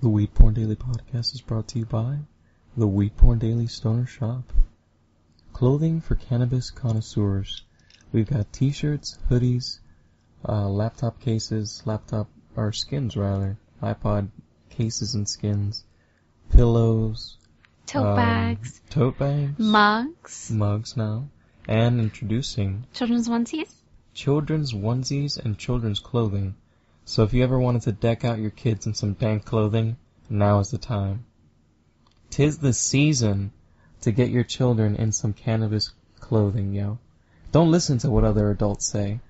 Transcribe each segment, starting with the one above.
The Weed Porn Daily Podcast is brought to you by the Weed Porn Daily Stoner Shop. Clothing for cannabis connoisseurs. We've got t-shirts, hoodies, laptop cases, skins rather, iPod cases and skins, pillows, tote bags, mugs now, and introducing children's onesies and children's clothing. So if you ever wanted to deck out your kids in some dank clothing, now is the time. 'Tis the season to get your children in some cannabis clothing, yo. Don't listen to what other adults say.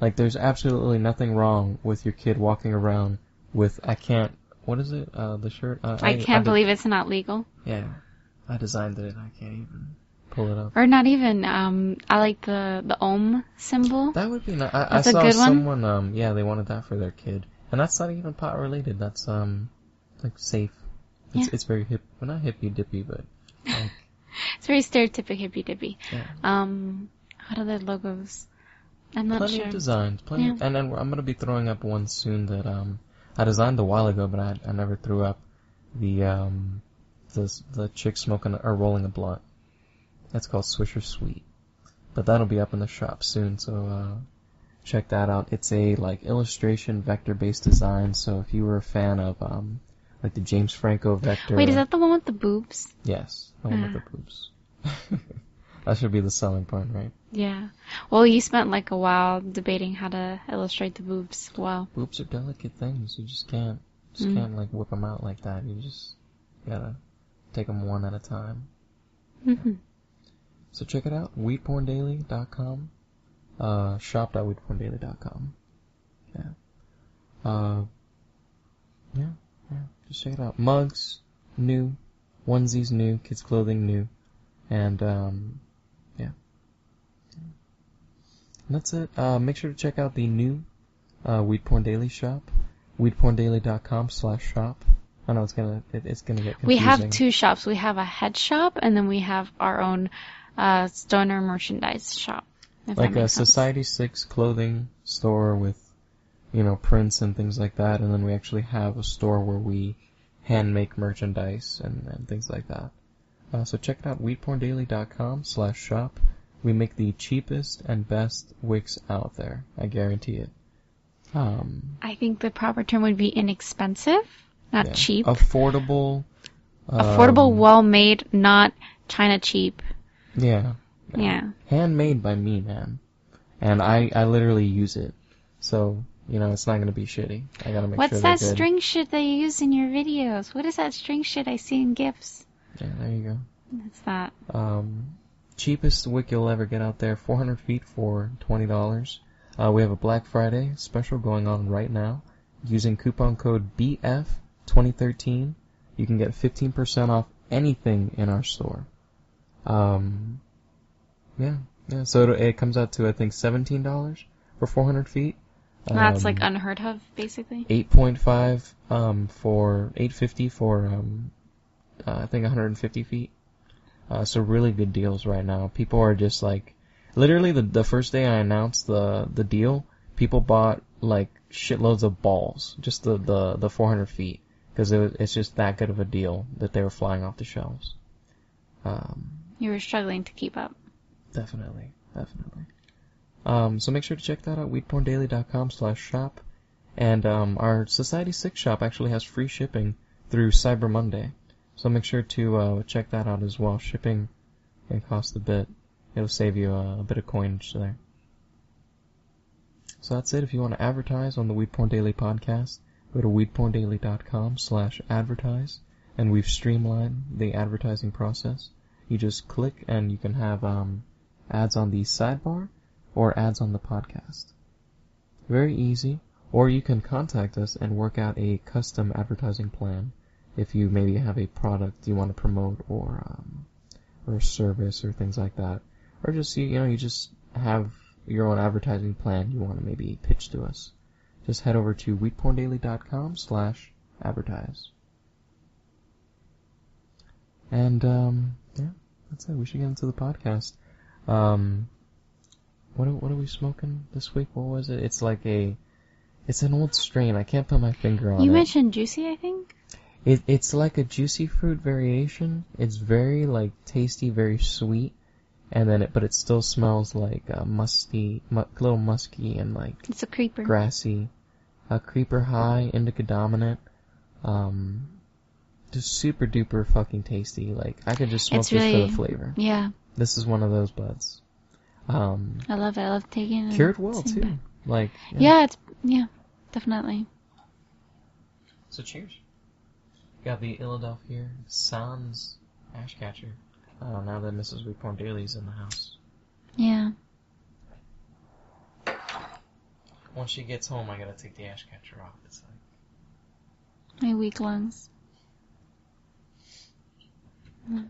Like, there's absolutely nothing wrong with your kid walking around with, the shirt? I can't believe it's not legal. Yeah. I designed it, I can't even pull it up. Or not even, I like the Ohm symbol. That would be nice. That's I saw a good someone, they wanted that for their kid. And that's not even pot related, that's, like, safe. It's very hip, well, not hippy-dippy, but, like... It's very stereotypic hippy-dippy. Yeah. What other logos? I'm not plenty sure. Of designs, Yeah. And then I'm gonna be throwing up one soon that, I designed a while ago, but I never threw up the chick smoking, or rolling a blunt. That's called Swisher Sweet. But that'll be up in the shop soon, so, check that out. It's a, like, illustration vector-based design, so if you were a fan of, like the James Franco vector... Wait, is that the one with the boobs? Yes, the one with the boobs. That should be the selling point, right? Yeah. Well, you spent like a while debating how to illustrate the boobs. Wow. Boobs are delicate things. You just can't like whip them out like that. You just gotta take them one at a time. Mm-hmm. So check it out, WeedPornDaily.com, shop.weedporndaily.com. Yeah, just check it out. Mugs, new. Onesies, new. Kids' clothing, new. And, yeah. And that's it. Make sure to check out the new, Weed Porn Daily shop, weedporndaily.com/shop. I know it's gonna get confusing. We have two shops. We have a head shop, and then we have our own, stoner merchandise shop. Like a Society 6 clothing store with, prints and things like that, and then we actually have a store where we hand make merchandise and things like that. So check it out, weedporndaily.com/shop. We make the cheapest and best wicks out there. I guarantee it. I think the proper term would be inexpensive, not cheap. Affordable. Affordable, well-made, not China cheap. Yeah. Handmade by me, man. And I literally use it. So, it's not going to be shitty. I got to make What's sure that they're good. string shit that you use in your videos? What is that string shit I see in GIFs? Yeah, there you go. What's that? Cheapest wick you'll ever get out there, 400 feet for $20. We have a Black Friday special going on right now. Using coupon code BF2013, you can get 15% off anything in our store. So it comes out to, I think, $17 for 400 feet. That's like unheard of, basically. 8.5 for 850 for I think 150 feet. So really good deals right now. People are just like, literally the first day I announced the deal, people bought like shitloads of balls, just the 400 feet, because it's just that good of a deal that they were flying off the shelves. You were struggling to keep up. Definitely. So make sure to check that out, weedporndaily.com/shop. And our Society 6 shop actually has free shipping through Cyber Monday. So make sure to check that out as well. Shipping can cost a bit. It'll save you a bit of coinage there. So that's it. If you want to advertise on the Weed Porn Daily podcast, go to weedporndaily.com/advertise. And we've streamlined the advertising process. You just click and you can have ads on the sidebar or ads on the podcast. Very easy. Or you can contact us and work out a custom advertising plan if you maybe have a product you want to promote or a service or things like that. Or just, you just have your own advertising plan you want to maybe pitch to us. Just head over to weedporndaily.com/advertise. And, that's it. We should get into the podcast. What are we smoking this week? What was it? It's an old strain. I can't put my finger on it. You mentioned Juicy, I think? It's like a juicy fruit variation. It's very like tasty, very sweet, and then but it still smells like musty, little musky and like it's a creeper, grassy, creeper high, indica dominant. Just super duper fucking tasty. Like I could just smoke this for the flavor. Yeah. This is one of those buds. I love it. I love taking it. Cured well too. Back. Like yeah, definitely. So cheers. Got the Philadelphia Sans ash catcher. Now that Mrs. WeedPornDaily is in the house. Yeah. Once she gets home, I gotta take the ash catcher off. It's like my weak lungs. Mm.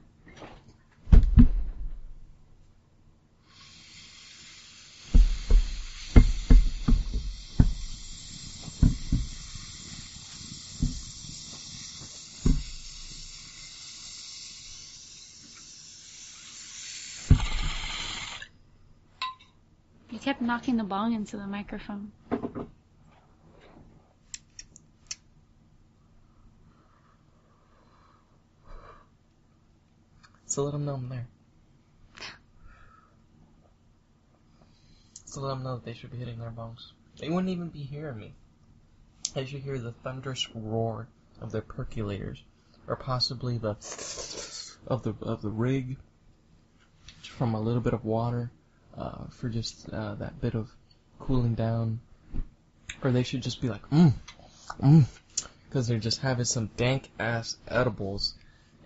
You kept knocking the bong into the microphone. So let them know I'm there. So let them know that they should be hitting their bongs. They wouldn't even be hearing me. They should hear the thunderous roar of their percolators, or possibly the of the rig from a little bit of water for just that bit of cooling down. Or they should just be like, because they're just having some dank ass edibles.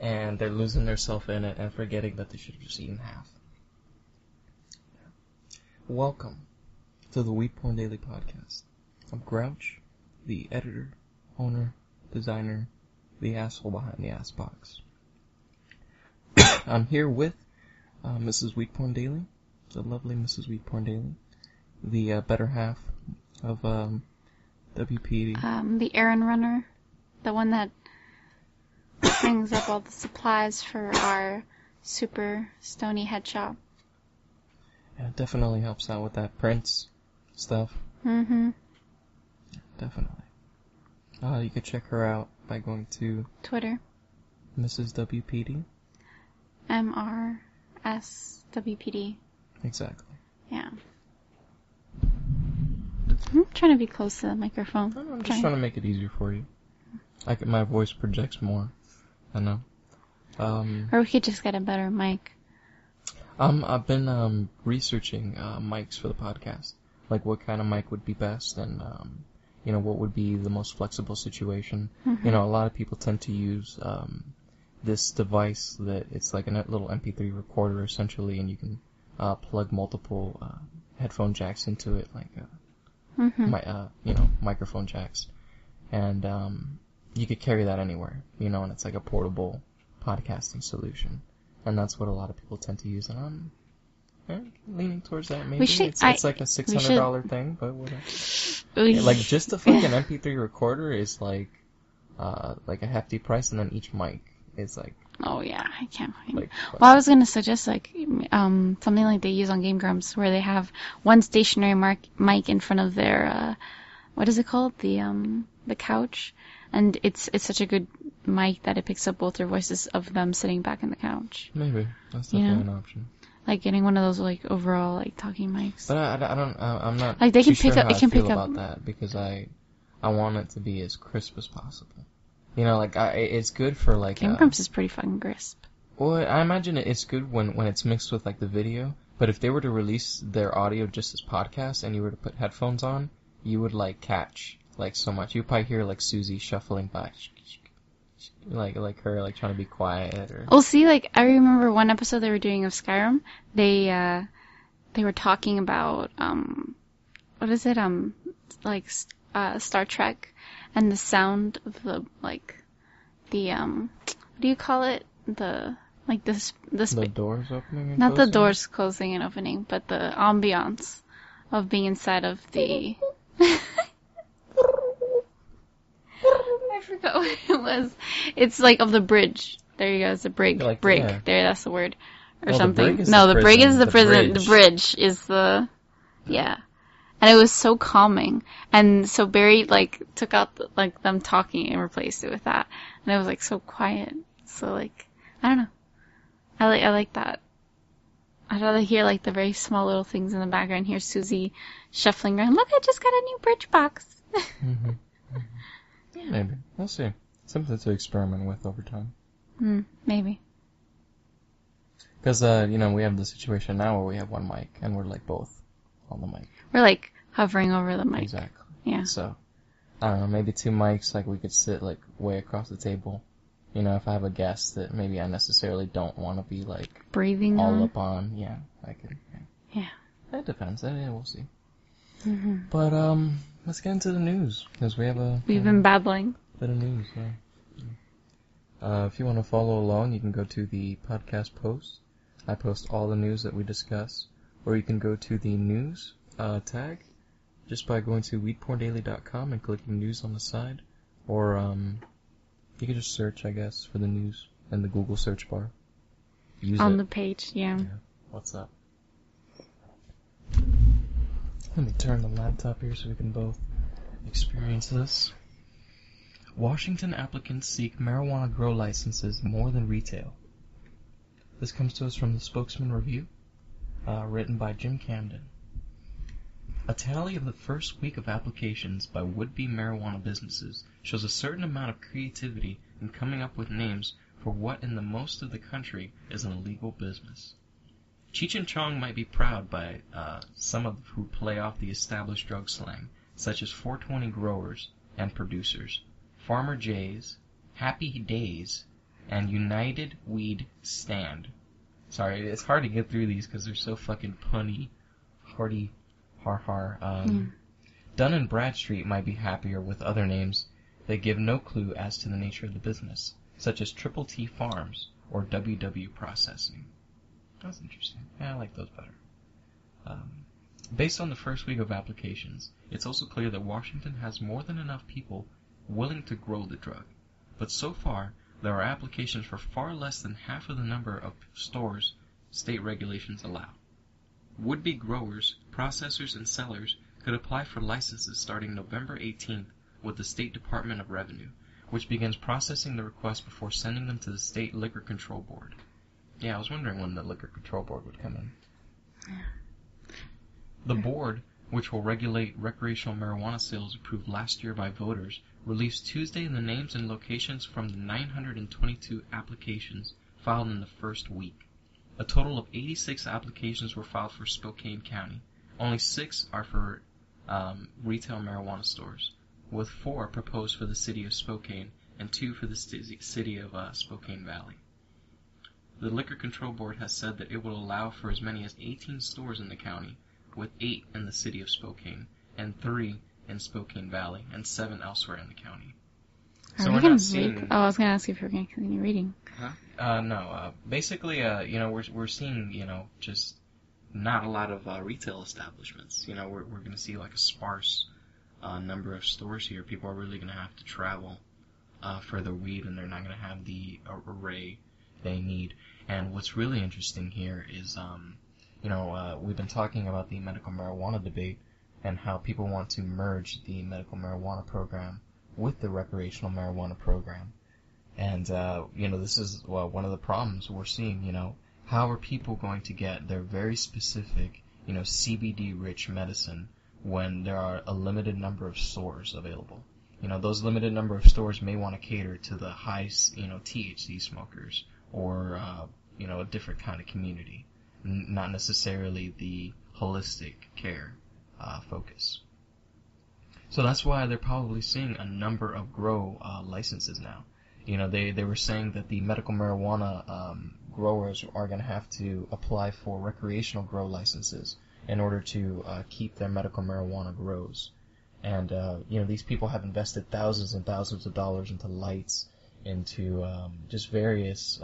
And they're losing themselves in it and forgetting that they should have just eaten half. Welcome to the WeedPornDaily Podcast. I'm Grouch, the editor, owner, designer, the asshole behind the ass box. I'm here with Mrs. WeedPornDaily, the lovely Mrs. WeedPornDaily, the better half of WPD. The errand runner, the one that brings up all the supplies for our super stony head shop. Yeah, it definitely helps out with that prints stuff. Mm-hmm. Yeah, definitely. You could check her out by going to Twitter. Mrs.WPD. MRSWPD. Exactly. Yeah. I'm trying to be close to the microphone. I'm just trying to make it easier for you. My voice projects more. I know. Or we could just get a better mic. I've been researching mics for the podcast, like what kind of mic would be best, and what would be the most flexible situation. Mm-hmm. A lot of people tend to use this device that it's like a little MP3 recorder essentially, and you can plug multiple headphone jacks into it, like microphone jacks, and you could carry that anywhere, and it's like a portable podcasting solution. And that's what a lot of people tend to use. And I'm leaning towards that, maybe. It's like a $600 thing, but whatever. Like, just the fucking MP3 recorder is like a hefty price, and then each mic is like... Oh, yeah, I can't wait. Well, I was going to suggest, something like they use on Game Grumps, where they have one stationary mic in front of their, what is it called? The couch. And it's such a good mic that it picks up both their voices of them sitting back in the couch. Maybe. That's definitely an option. Like getting one of those overall talking mics. But I'm not like they can too pick sure up how it can I feel pick about up that, because I want it to be as crisp as possible. It's good for Game Grumps is pretty fucking crisp. Well, I imagine it's good when it's mixed with the video, but if they were to release their audio just as podcasts and you were to put headphones on, you would catch so much. You'd probably hear Susie shuffling by. Like her trying to be quiet or... Oh, see, I remember one episode they were doing of Skyrim. They were talking about what is it? Star Trek, and the sound of the what do you call it? The doors opening and not closing? the doors closing and opening, but the ambiance of being inside of the I forgot what it was. It's of the bridge. There you go. It's a brig. Brig. Yeah. There, that's the word. Or something. The brig is the prison. Bridge. The bridge is the... Yeah. and it was so calming. And so Barry like took out them talking and replaced it with that, and it was like so quiet. So like I don't know, I like that. I'd rather hear like the very small little things in the background. Hear Susie shuffling around. Look, I just got a new bridge box. Mm-hmm. Mm-hmm. Maybe we'll see. Something to experiment with over time. Maybe. Because, we have the situation now where we have one mic, and we're, like, both on the mic. We're, like, hovering over the mic. Exactly. Yeah. So, I don't know, maybe 2 mics, like, we could sit, like, way across the table. You know, if I have a guest that maybe I necessarily don't want to be, like... breathing all on. up on. Yeah, I could, Yeah. It depends. Yeah, we'll see. Mm-hmm. But, let's get into the news, because we have We've been babbling. Bit of news, yeah. If you want to follow along, you can go to the podcast post. I post all the news that we discuss. Or you can go to the news tag just by going to WeedPornDaily.com and clicking news on the side. Or you can just search, I guess, for the news in the Google search bar. Use on it. the page, yeah. What's up? Let me turn the laptop here so we can both experience this. Washington applicants seek marijuana grow licenses more than retail. This comes to us from the Spokesman Review, written by Jim Camden. A tally of the first week of applications by would-be marijuana businesses shows a certain amount of creativity in coming up with names for what in the most of the country is an illegal business. Cheech and Chong might be proud by some of who play off the established drug slang, such as 420 growers and producers, Farmer J's, Happy Days, and United Weed Stand. Sorry, it's hard to get through these because they're so fucking punny, hardy, har. Dun and Bradstreet might be happier with other names that give no clue as to the nature of the business, such as Triple T Farms or WW Processing. That's interesting. Yeah, I like those better. Based on the first week of applications, it's also clear that Washington has more than enough people willing to grow the drug. But so far, there are applications for far less than half of the number of stores state regulations allow. Would-be growers, processors, and sellers could apply for licenses starting November 18th with the State Department of Revenue, which begins processing the requests before sending them to the State Liquor Control Board. Yeah, I was wondering when the Liquor Control Board would come in. The board, which will regulate recreational marijuana sales approved last year by voters, released Tuesday the names and locations from the 922 applications filed in the first week. A total of 86 applications were filed for Spokane County. Only 6 are for retail marijuana stores, with 4 proposed for the city of Spokane and 2 for the city of Spokane Valley. The Liquor Control Board has said that it will allow for as many as 18 stores in the county, with 8 in the city of Spokane, and 3 in Spokane Valley, and 7 elsewhere in the county. So we're not seeing... Oh, I was going to ask you if you were going to continue reading. Huh? No. Basically, we're seeing, just not a lot of retail establishments. We're going to see like a sparse number of stores here. People are really going to have to travel for their weed, and they're not going to have the array they need. And what's really interesting here is, we've been talking about the medical marijuana debate and how people want to merge the medical marijuana program with the recreational marijuana program. And, this is, one of the problems we're seeing, how are people going to get their very specific, CBD-rich medicine when there are a limited number of stores available? Those limited number of stores may want to cater to the high, THC smokers or, a different kind of community, not necessarily the holistic care focus. So that's why they're probably seeing a number of grow licenses now. They were saying that the medical marijuana growers are going to have to apply for recreational grow licenses in order to keep their medical marijuana grows. And, these people have invested thousands and thousands of dollars into lights, into just various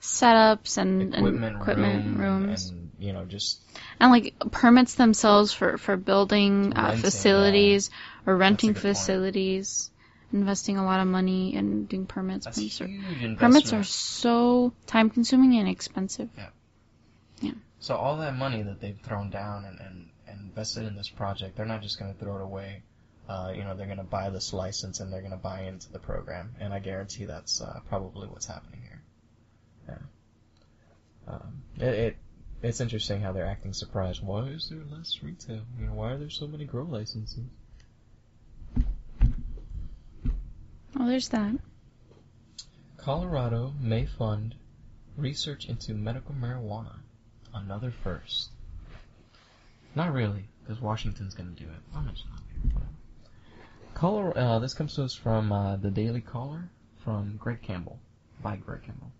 setups and equipment rooms. And, and like permits themselves for building facilities or renting facilities. Investing a lot of money and doing permits. That's huge investment. Permits are so time-consuming and expensive. Yeah. So all that money that they've thrown down and invested in this project. They're not just going to throw it away. They're going to buy this license and they're going to buy into the program. And I guarantee that's probably what's happening here. Yeah. It's interesting how they're acting surprised. Why is there less retail? Why are there so many grow licenses? Well, there's that. Colorado may fund research into medical marijuana. Another first. Not really, because Washington's going to do it. I'll mention that later. Whatever. This comes to us from the Daily Caller from Greg Campbell, by Greg Campbell.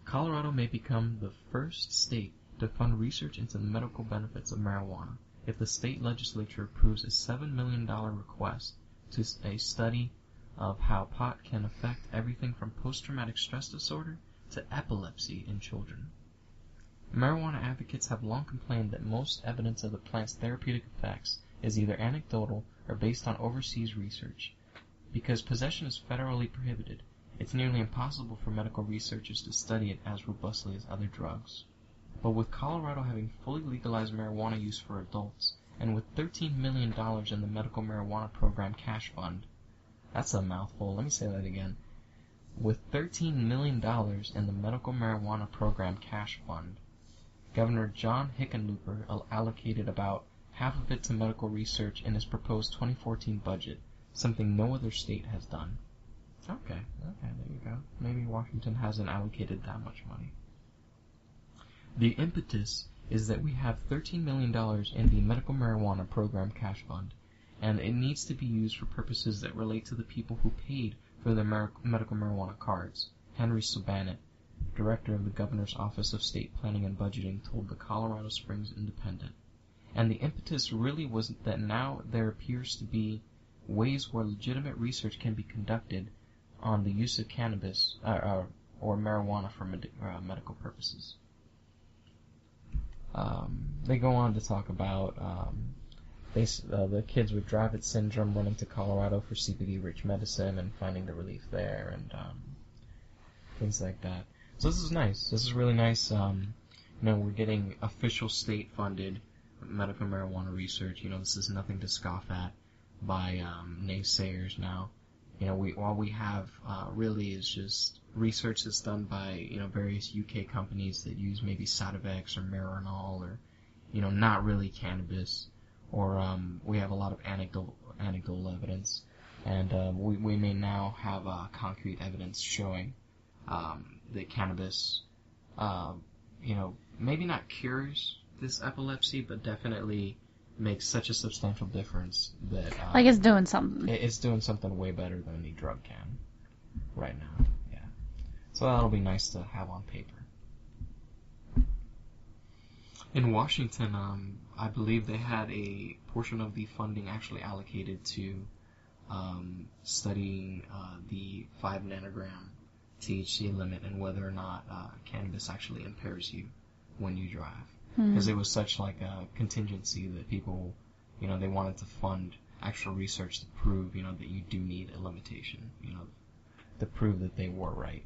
Colorado may become the first state to fund research into the medical benefits of marijuana if the state legislature approves a $7 million request to a study of how pot can affect everything from post-traumatic stress disorder to epilepsy in children. Marijuana advocates have long complained that most evidence of the plant's therapeutic effects is either anecdotal or based on overseas research. Because possession is federally prohibited, it's nearly impossible for medical researchers to study it as robustly as other drugs. But with Colorado having fully legalized marijuana use for adults, and with $13 million in the Medical Marijuana Program Cash Fund, that's a mouthful, let me say that again. With $13 million in the Medical Marijuana Program Cash Fund, Governor John Hickenlooper allocated about half of it to medical research in his proposed 2014 budget, something no other state has done. Okay, there you go. Maybe Washington hasn't allocated that much money. The impetus is that we have $13 million in the Medical Marijuana Program Cash Fund, and it needs to be used for purposes that relate to the people who paid for the medical marijuana cards. Henry Sobanet, director of the Governor's Office of State Planning and Budgeting, told the Colorado Springs Independent. And the impetus really was that now there appears to be ways where legitimate research can be conducted on the use of cannabis or marijuana for medical purposes. They go on to talk about the kids with Dravet syndrome running to Colorado for CBD-rich medicine and finding the relief there and things like that. So this is nice. This is really nice. We're getting official state-funded medical marijuana research. This is nothing to scoff at by naysayers now. All we have really is just research that's done by various UK companies that use maybe Sativex or Marinol or not really cannabis, or we have a lot of anecdotal evidence, and we may now have concrete evidence showing that cannabis, maybe not cures this epilepsy, but definitely makes such a substantial difference that it's doing something. It's doing something way better than any drug can right now. Yeah, so that'll be nice to have on paper. In Washington, I believe they had a portion of the funding actually allocated to studying the 5 nanogram THC limit and whether or not cannabis actually impairs you when you drive. Because it was such like a contingency that people, they wanted to fund actual research to prove, that you do need a limitation, to prove that they were right.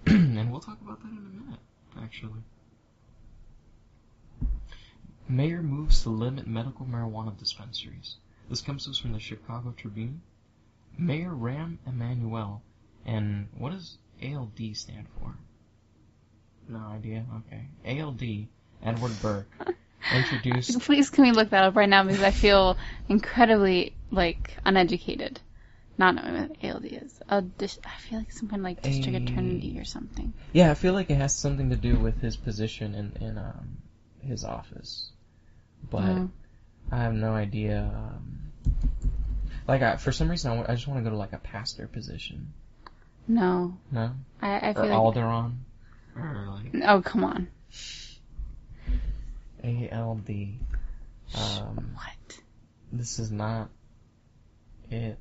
And we'll talk about that in a minute, actually. Mayor moves to limit medical marijuana dispensaries. This comes to us from the Chicago Tribune. Mayor Rahm Emanuel, and what does ALD stand for? No idea? Okay. ALD, Edward Burke, introduced... Please, can we look that up right now, because I feel incredibly, uneducated. Not knowing what ALD is. I feel like something like district attorney or something. Yeah, I feel like it has something to do with his position in his office. But I have no idea. For some reason, I just want to go to a pastor position. No. No? I feel or Alderon? Or Oh, come on. ALD. What? This is not it.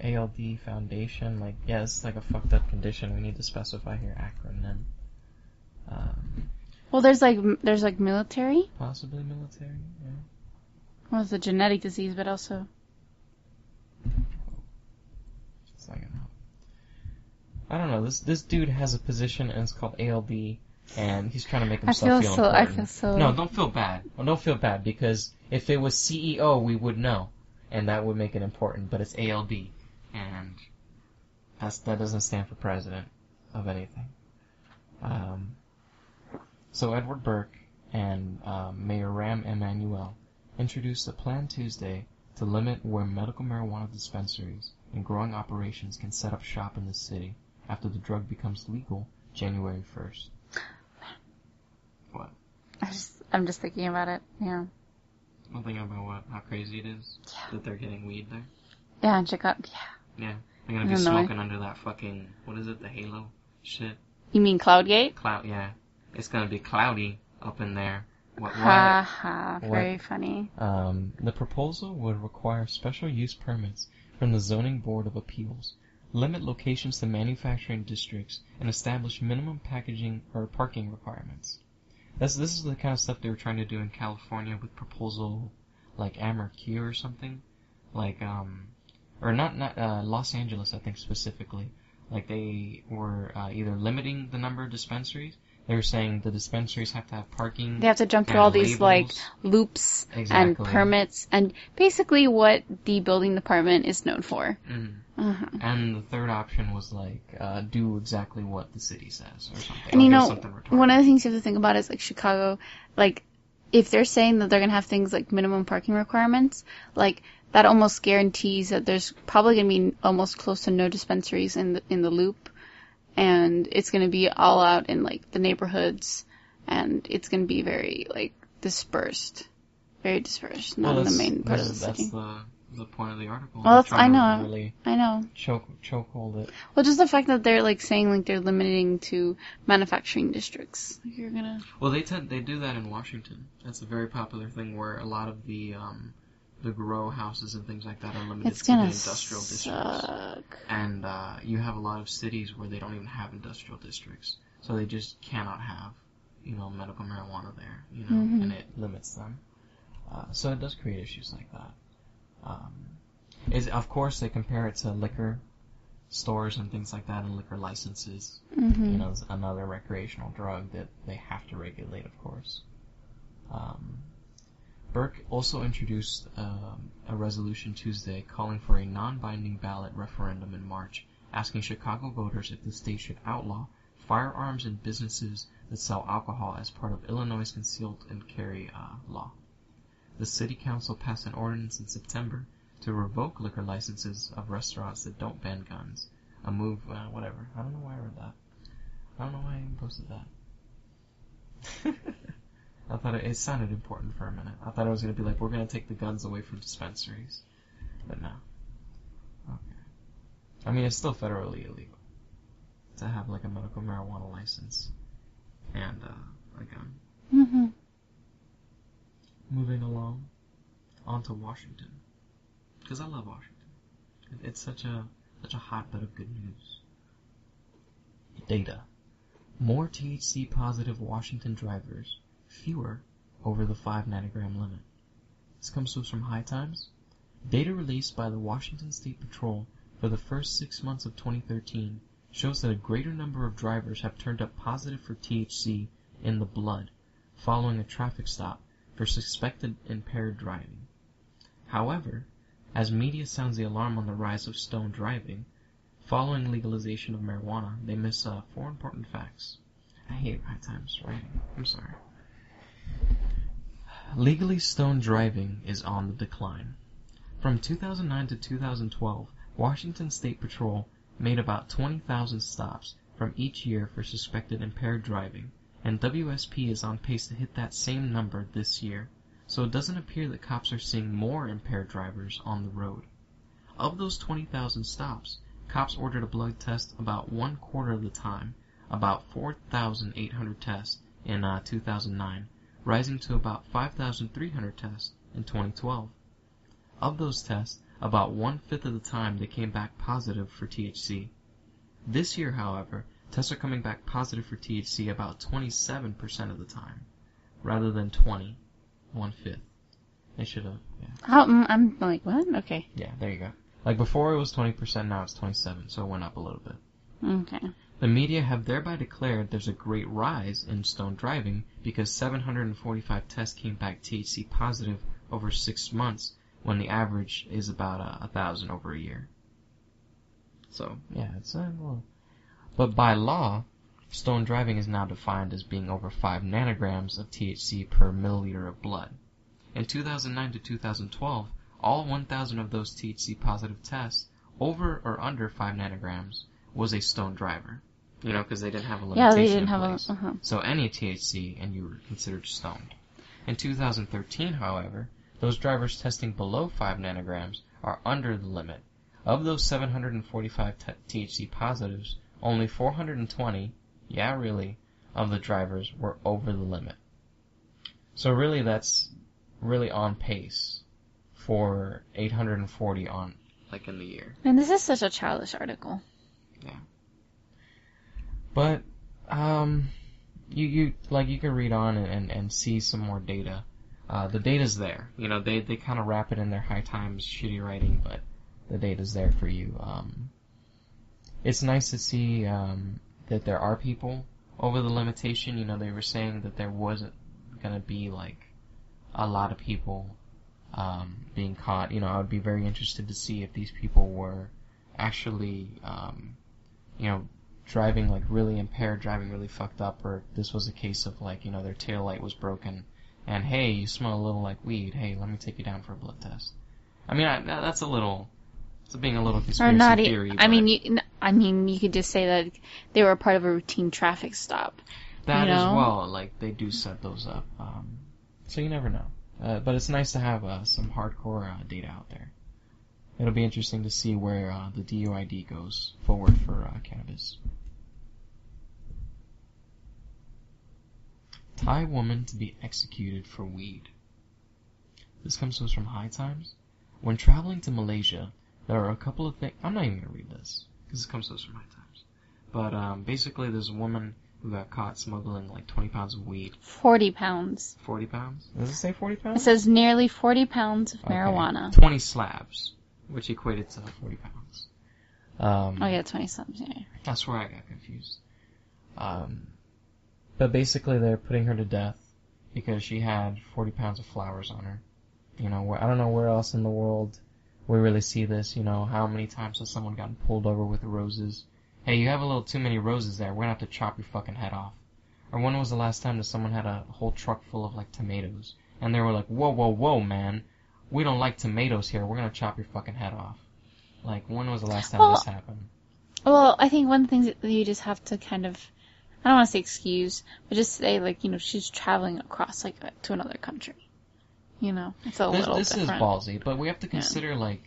ALD Foundation. It's a fucked up condition. We need to specify here acronym. Well, there's military. Possibly military, yeah. Well, it's a genetic disease, but also... I don't know. This dude has a position, and it's called ALD and he's trying to make himself feel important. I feel so... No, don't feel bad. Well, don't feel bad, because if it was CEO, we would know, and that would make it important, but it's ALD, and that doesn't stand for president of anything. So Edward Burke and Mayor Rahm Emanuel introduced a plan Tuesday to limit where medical marijuana dispensaries and growing operations can set up shop in the city after the drug becomes legal January 1st. What? I'm just thinking about it, yeah. I'm thinking about what? How crazy it is that they're getting weed there? Yeah, in Chicago, yeah. Yeah. They're gonna be smoking under that fucking, what is it, the halo shit? You mean Cloudgate? Yeah. It's gonna be cloudy up in there. What? Ha ha, very funny. The proposal would require special use permits from the Zoning Board of Appeals, limit locations to manufacturing districts, and establish minimum packaging or parking requirements. This is the kind of stuff they were trying to do in California with proposal like Amarq or something, like or not Los Angeles, I think specifically. Like they were either limiting the number of dispensaries. They were saying the dispensaries have to have parking. They have to jump through all these like loops and permits, and basically what the building department is known for. Mm-hmm. Uh-huh. And the third option was like do exactly what the city says or something. And you know, one of the things you have to think about is like Chicago. Like if they're saying that they're gonna have things like minimum parking requirements, like that almost guarantees that there's probably gonna be almost close to no dispensaries in the loop. And it's going to be all out in, like, the neighborhoods, and it's going to be very, like, dispersed. Very dispersed, not in the main part of the city. That's the point of the article. Well, I know. Chokehold it. Well, just the fact that they're, like, saying, like, they're limiting to manufacturing districts. Like, you're gonna... Well, they do that in Washington. That's a very popular thing where a lot of the grow houses and things like that are limited to the industrial districts. And you have a lot of cities where they don't even have industrial districts. So they just cannot have, medical marijuana there, mm-hmm. and it limits them. So it does create issues like that. Of course, they compare it to liquor stores and things like that and liquor licenses. Mm-hmm. It's another recreational drug that they have to regulate, of course. Burke also introduced a resolution Tuesday calling for a non-binding ballot referendum in March, asking Chicago voters if the state should outlaw firearms in businesses that sell alcohol as part of Illinois' concealed and carry law. The city council passed an ordinance in September to revoke liquor licenses of restaurants that don't ban guns. A move, whatever. I don't know why I read that. I don't know why I even posted that. I thought it sounded important for a minute. I thought it was going to be like, we're going to take the guns away from dispensaries. But no. Okay. I mean, it's still federally illegal to have like a medical marijuana license and a gun. Mm-hmm. Moving along, on to Washington. Because I love Washington. It's such a hotbed of good news. Data. More THC positive Washington drivers. Fewer over the 5 nanogram limit. This comes to us from High Times. Data released by the Washington State Patrol for the first 6 months of 2013 shows that a greater number of drivers have turned up positive for THC in the blood following a traffic stop for suspected impaired driving. However, as media sounds the alarm on the rise of stoned driving, following legalization of marijuana, they miss 4 important facts. I hate High Times writing. I'm sorry. Legally stoned driving is on the decline. From 2009 to 2012, Washington State Patrol made about 20,000 stops from each year for suspected impaired driving, and WSP is on pace to hit that same number this year, so it doesn't appear that cops are seeing more impaired drivers on the road. Of those 20,000 stops, cops ordered a blood test about 1/4 of the time, about 4,800 tests in 2009, rising to about 5,300 tests in 2012. Of those tests, about 1/5 of the time they came back positive for THC. This year, however, tests are coming back positive for THC about 27% of the time, rather than 20, 1/5. They should have, yeah. I'm like, what? Okay. Yeah, there you go. Like before it was 20%, now it's 27, so it went up a little bit. Okay. The media have thereby declared there's a great rise in stoned driving because 745 tests came back THC positive over 6 months when the average is about 1,000 over a year. So, yeah, it's well. But by law, stoned driving is now defined as being over 5 nanograms of THC per milliliter of blood. In 2009 to 2012, all 1,000 of those THC positive tests over or under 5 nanograms was a stoned driver. You know, because they didn't have a limitation they didn't in have place. So any THC and you were considered stoned. In 2013, however, those drivers testing below 5 nanograms are under the limit. Of those 745 THC positives, only 420, yeah really, of the drivers were over the limit. So really that's really on pace for 840 on, like, in the year. And this is such a childish article. Yeah. But, you can read on and see some more data. The data's there. You know, they kind of wrap it in their high times shitty writing, but the data's there for you. It's nice to see, that there are people over the limitation. You know, they were saying that there wasn't gonna be, like, a lot of people, being caught. You know, I would be very interested to see if these people were actually, you know, driving like really impaired, driving really fucked up, or this was a case of like, you know, their tail light was broken, and hey, you smell a little like weed, hey, let me take you down for a blood test. I mean, that's a little, it's being a little conspiracy theory. I mean, you could just say that they were part of a routine traffic stop. That as well, like they do set those up, so you never know. But it's nice to have some hardcore data out there. It'll be interesting to see where the DUID goes forward for cannabis. Thai woman to be executed for weed. This comes to us from High Times. When traveling to Malaysia, there are a couple of things. I'm not even going to read this, because it comes to us from High Times. But basically there's a woman who got caught smuggling like 20 pounds of weed. 40 pounds. 40 pounds? Does it say 40 pounds? It says nearly 40 pounds of marijuana. 20 slabs, which equated to 40 pounds. Oh yeah, 20 slabs, yeah. That's where I got confused. But basically they're putting her to death because she had 40 pounds of flowers on her. You know, I don't know where else in the world we really see this. You know, how many times has someone gotten pulled over with roses? Hey, you have a little too many roses there. We're gonna have to chop your fucking head off. Or when was the last time that someone had a whole truck full of, like, tomatoes? And they were like, whoa, whoa, whoa, man. We don't like tomatoes here. We're gonna chop your fucking head off. Like, when was the last time this happened? Well, I think one thing that you just have to kind of, I don't want to say excuse, but just say, like, you know, she's traveling across, like, to another country. You know, it's a little different. This is ballsy, but we have to consider, like,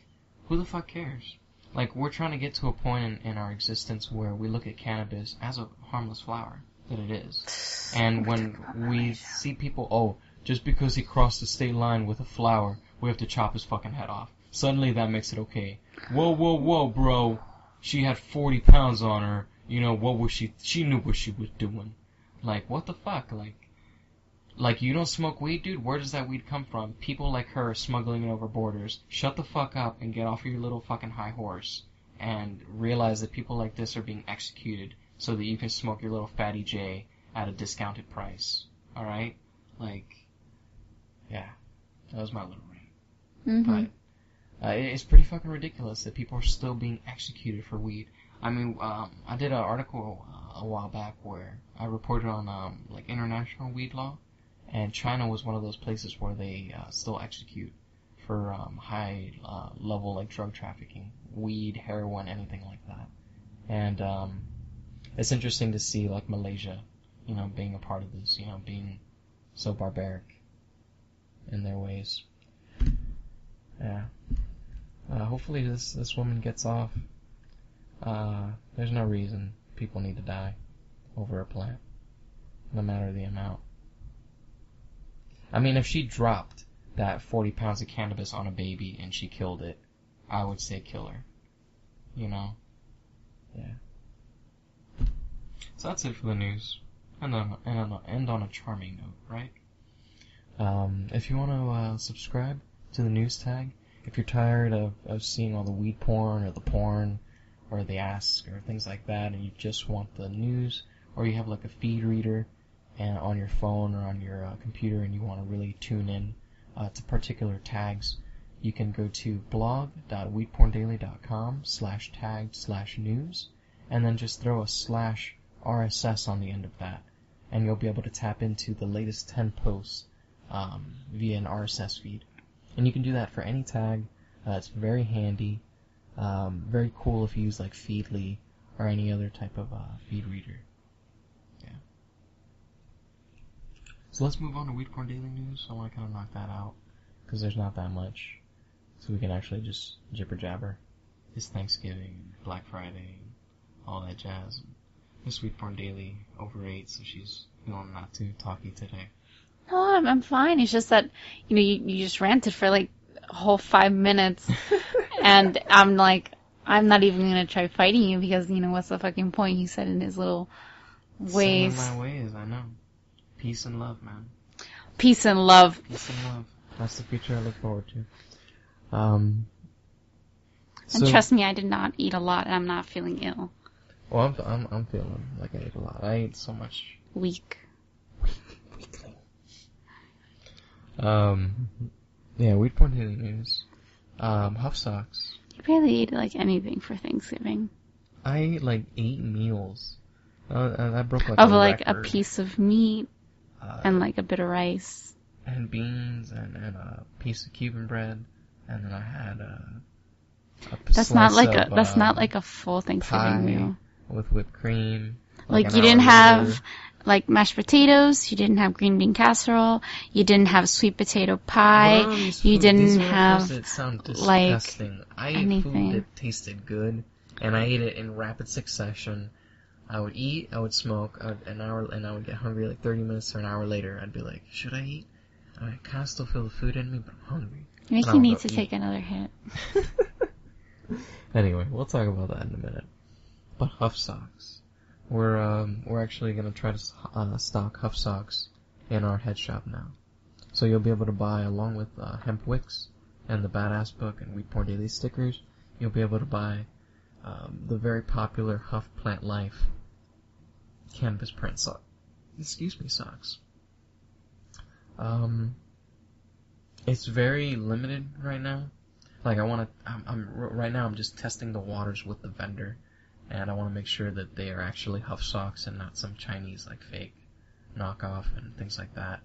who the fuck cares? Like, we're trying to get to a point in our existence where we look at cannabis as a harmless flower that it is. And when we see people, just because he crossed the state line with a flower, we have to chop his fucking head off. Suddenly that makes it okay. Whoa, whoa, whoa, bro. She had 40 pounds on her. You know, what was she knew what she was doing. Like, what the fuck? Like, you don't smoke weed, dude? Where does that weed come from? People like her are smuggling it over borders. Shut the fuck up and get off of your little fucking high horse. And realize that people like this are being executed so that you can smoke your little fatty J at a discounted price. Alright? Like, yeah. That was my little rant. Mm-hmm. But it's pretty fucking ridiculous that people are still being executed for weed. I mean, I did an article a while back where I reported on, like, international weed law. And China was one of those places where they still execute for high level, like, drug trafficking, weed, heroin, anything like that. And it's interesting to see, like, Malaysia, you know, being a part of this, you know, being so barbaric in their ways. Yeah. Hopefully this woman gets off. There's no reason people need to die over a plant, no matter the amount. I mean, if she dropped that 40 pounds of cannabis on a baby and she killed it, I would say kill her. You know? Yeah. So that's it for the news. And end on a charming note, right? If you want to subscribe to the news tag, if you're tired of seeing all the weed porn or the porn or the Ask or things like that, and you just want the news, or you have like a feed reader and on your phone or on your computer, and you want to really tune in to particular tags, you can go to blog.weedporndaily.com/tagged/news, and then just throw a /RSS on the end of that, and you'll be able to tap into the latest 10 posts via an RSS feed. And you can do that for any tag. It's very handy, very cool if you use like Feedly or any other type of feed reader. Yeah. So let's move on to WeedPorn Daily News. I want to kind of knock that out, because there's not that much. So we can actually just jibber jabber. It's Thanksgiving, Black Friday, all that jazz. Miss WeedPorn Daily over 8, so she's feeling not too talky today. No, I'm fine. It's just that, you just ranted for like a whole 5 minutes. And I'm like, I'm not even going to try fighting you because, what's the fucking point? He said in his little ways. Some of my ways, I know. Peace and love, man. Peace and love. Peace and love. That's the future I look forward to. And trust me, I did not eat a lot, and I'm not feeling ill. Well, I'm feeling like I ate a lot. I ate so much. Weekly. Yeah, WeedPorn Daily News. Huff socks. You barely ate like anything for Thanksgiving. I ate like 8 meals. I broke like of a like record. A piece of meat and like a bit of rice and beans and a piece of Cuban bread, and then I had that's not like a full Thanksgiving meal with whipped cream. Like you didn't have like mashed potatoes, you didn't have green bean casserole, you didn't have sweet potato pie, you didn't have like I ate anything. Food that tasted good, and I ate it in rapid succession. I would eat, I would smoke, and I would get hungry like 30 minutes or an hour later. I'd be like, should I eat? I kind of still feel the food in me, but I'm hungry. You make you need to take another hit. Anyway, we'll talk about that in a minute. But Huff socks. We're actually gonna try to stock Huff socks in our head shop now. So you'll be able to buy, along with Hemp Wicks and the Badass Book and WeedPorn Daily stickers, you'll be able to buy the very popular Huff Plant Life canvas print socks. It's very limited right now. Like right now I'm just testing the waters with the vendor, and I want to make sure that they are actually Huff socks and not some Chinese like fake knockoff and things like that.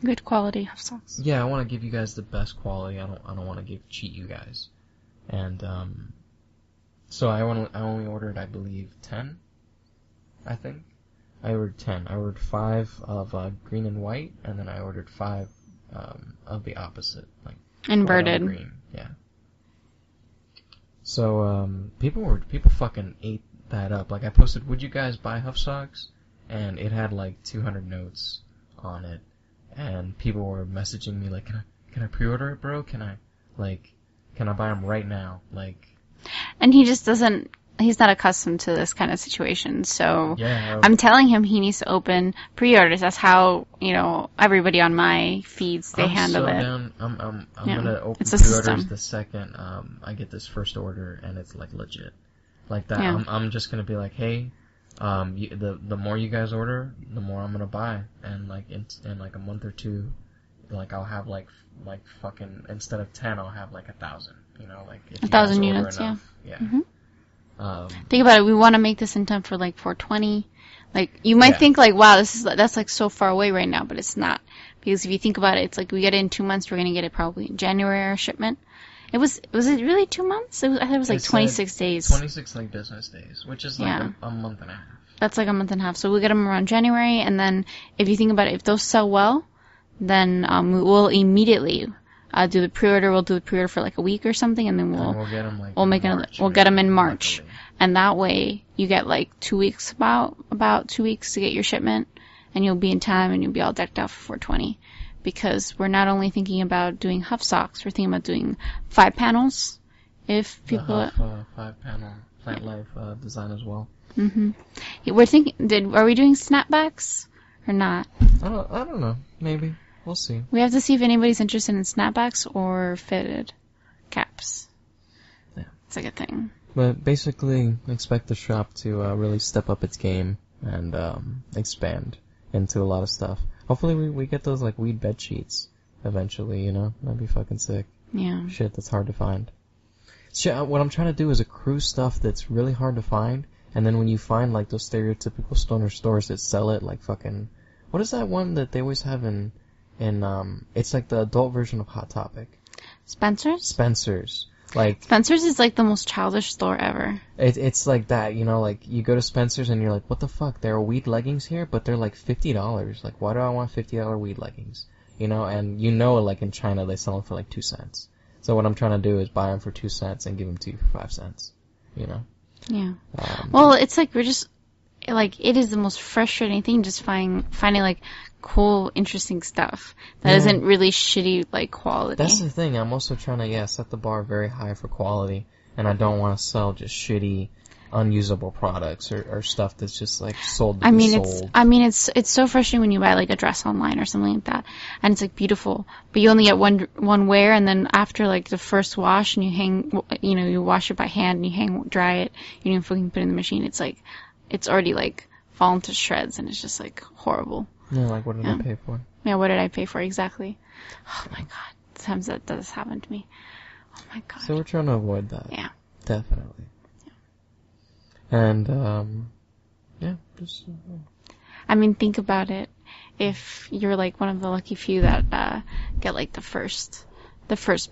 Good quality Huff socks. Yeah, I want to give you guys the best quality. I don't want to cheat you guys. And so I only ordered, I believe, 10. I think I ordered 10. I ordered 5 of green and white, and then I ordered 5 of the opposite, like inverted green. Yeah. So people fucking ate that up. Like I posted, would you guys buy Huff socks? And it had like 200 notes on it, and people were messaging me like, can I pre-order it, bro? Can I buy them right now? Like. And he just doesn't. He's not accustomed to this kind of situation, so yeah, I'm telling him he needs to open pre-orders. That's how everybody on my feeds they handle it. I'm gonna open pre-orders system. The second I get this first order and it's like legit, like that. Yeah. I'm just gonna be like, hey, the more you guys order, the more I'm gonna buy, and like in like a month or two, like I'll have like fucking, instead of 10, I'll have like 1,000. Like if 1,000 units. Enough, yeah. Mm-hmm. Think about it. We want to make this in time for like 420. Like you might think like, wow, that's like so far away right now, but it's not, because if you think about it, it's like we get it in 2 months. We're gonna get it probably in January, our shipment. Was it really 2 months? I think it was like 26 days. 26 like business days, which is like a month and a half. That's like a month and a half. So we'll get them around January, and then if you think about it, if those sell well, then we'll immediately do the pre-order. We'll do the pre-order for like a week or something, and then we'll get them like we'll get them in March, and that way you get like 2 weeks, about 2 weeks to get your shipment, and you'll be in time and you'll be all decked out for 420. Because we're not only thinking about doing Huff socks, we're thinking about doing 5 panels. If people 5-panel Plant Life design as well. Mhm. We're thinking. Are we doing snapbacks or not? I don't know. Maybe. We'll see. We have to see if anybody's interested in snapbacks or fitted caps. Yeah. It's a good thing. But basically, expect the shop to really step up its game and expand into a lot of stuff. Hopefully we get those like weed bed sheets eventually, you know? That'd be fucking sick. Yeah. Shit that's hard to find. Shit, what I'm trying to do is accrue stuff that's really hard to find, and then when you find like those stereotypical stoner stores that sell it, like fucking, what is that one that they always have in it's like the adult version of Hot Topic. Spencer's. Like Spencer's is like the most childish store ever. It's like that, you know, like you go to Spencer's and you're like, what the fuck? There are weed leggings here, but they're like $50. Like, why do I want $50 weed leggings? You know, and you know, like in China they sell them for like 2 cents. So what I'm trying to do is buy them for 2 cents and give them to you for 5 cents. You know. Yeah. Well, it's like we're just like it is the most frustrating thing just finding like cool, interesting stuff that isn't really shitty like quality. That's the thing. I'm also trying to set the bar very high for quality, and I don't want to sell just shitty, unusable products or stuff that's just like sold. It's so frustrating when you buy like a dress online or something like that, and it's like beautiful, but you only get one wear, and then after like the first wash, and you wash it by hand and you dry it, you don't even fucking put it in the machine. It's like it's already like fallen to shreds, and it's just like horrible. Yeah, like what did I pay for? Yeah, what did I pay for exactly? Oh my god, sometimes that does happen to me. Oh my god. So we're trying to avoid that. Yeah, definitely. And, just... I mean, think about it. If you're, like, one of the lucky few that, get, like, the first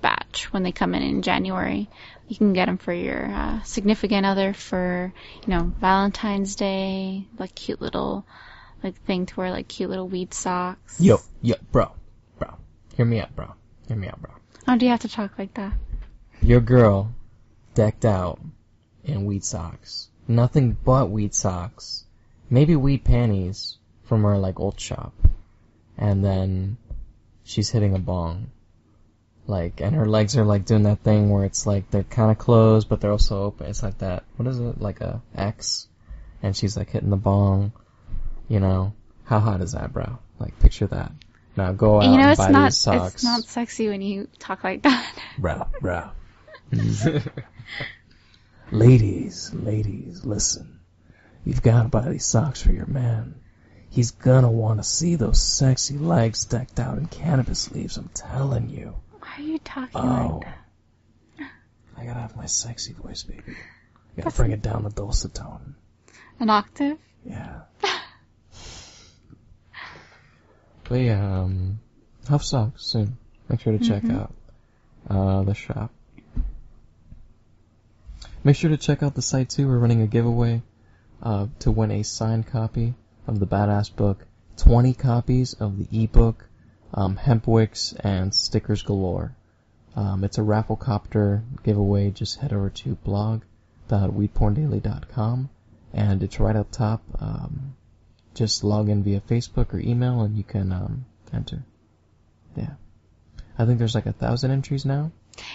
batch when they come in January, you can get them for your, significant other for, Valentine's Day, like, cute little, like, thing to wear, like, cute little weed socks. Yo, bro. Hear me out, bro. Oh, do you have to talk like that? Your girl decked out in weed socks. Nothing but weed socks. Maybe weed panties from her, like, old shop. And then she's hitting a bong. Like, and her legs are, like, doing that thing where it's, like, they're kind of closed, but they're also open. It's like that. What is it? Like a X? And she's, like, hitting the bong. You know? How hot is that, bro? Like, picture that. Now go out and buy these socks. It's not sexy when you talk like that. Bro. Ladies, listen. You've got to buy these socks for your man. He's gonna want to see those sexy legs decked out in cannabis leaves, I'm telling you. Why are you talking like that? I gotta have my sexy voice, baby. I gotta bring it down a dulcet tone. An octave? Yeah. But yeah, Huff Socks soon. Make sure to check out the shop. Make sure to check out the site too. We're running a giveaway to win a signed copy of the Badass book, 20 copies of the ebook, hemp wicks, and stickers galore. It's a rafflecopter giveaway. Just head over to blog.WeedPornDaily.com, and it's right up top. Just log in via Facebook or email, and you can enter. Yeah, I think there's like 1,000 entries now.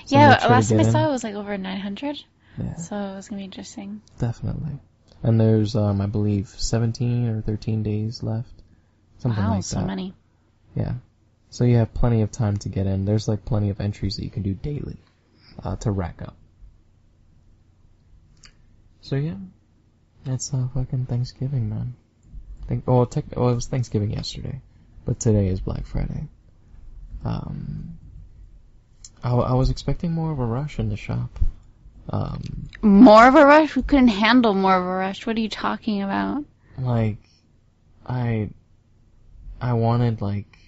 So last time I saw it was like over 900. Yeah. So it was gonna be interesting. Definitely. And there's, I believe, 17 or 13 days left. Something like that. Wow, so many. Yeah. So you have plenty of time to get in. There's like plenty of entries that you can do daily to rack up. So yeah, it's fucking Thanksgiving, man. It was Thanksgiving yesterday, but today is Black Friday. I was expecting more of a rush in the shop. More of a rush? We couldn't handle more of a rush. What are you talking about? Like, I wanted, like,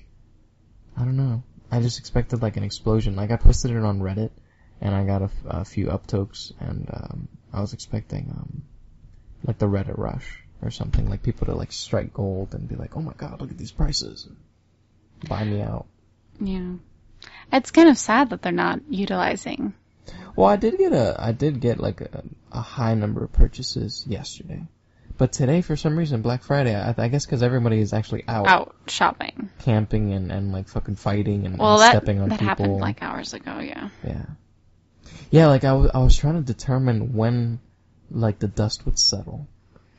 I don't know. I just expected, like, an explosion. Like, I posted it on Reddit, and I got a few uptokes, and I was expecting, like, the Reddit rush or something. Like, people to, like, strike gold and be like, oh my god, look at these prices. And buy me out. Yeah. It's kind of sad that they're not utilizing. Well, I did get like a high number of purchases yesterday, but today for some reason Black Friday, I guess because everybody is actually out shopping, camping and like fucking fighting and that stepping on people. That happened like hours ago, yeah. Yeah. Like I was trying to determine when like the dust would settle.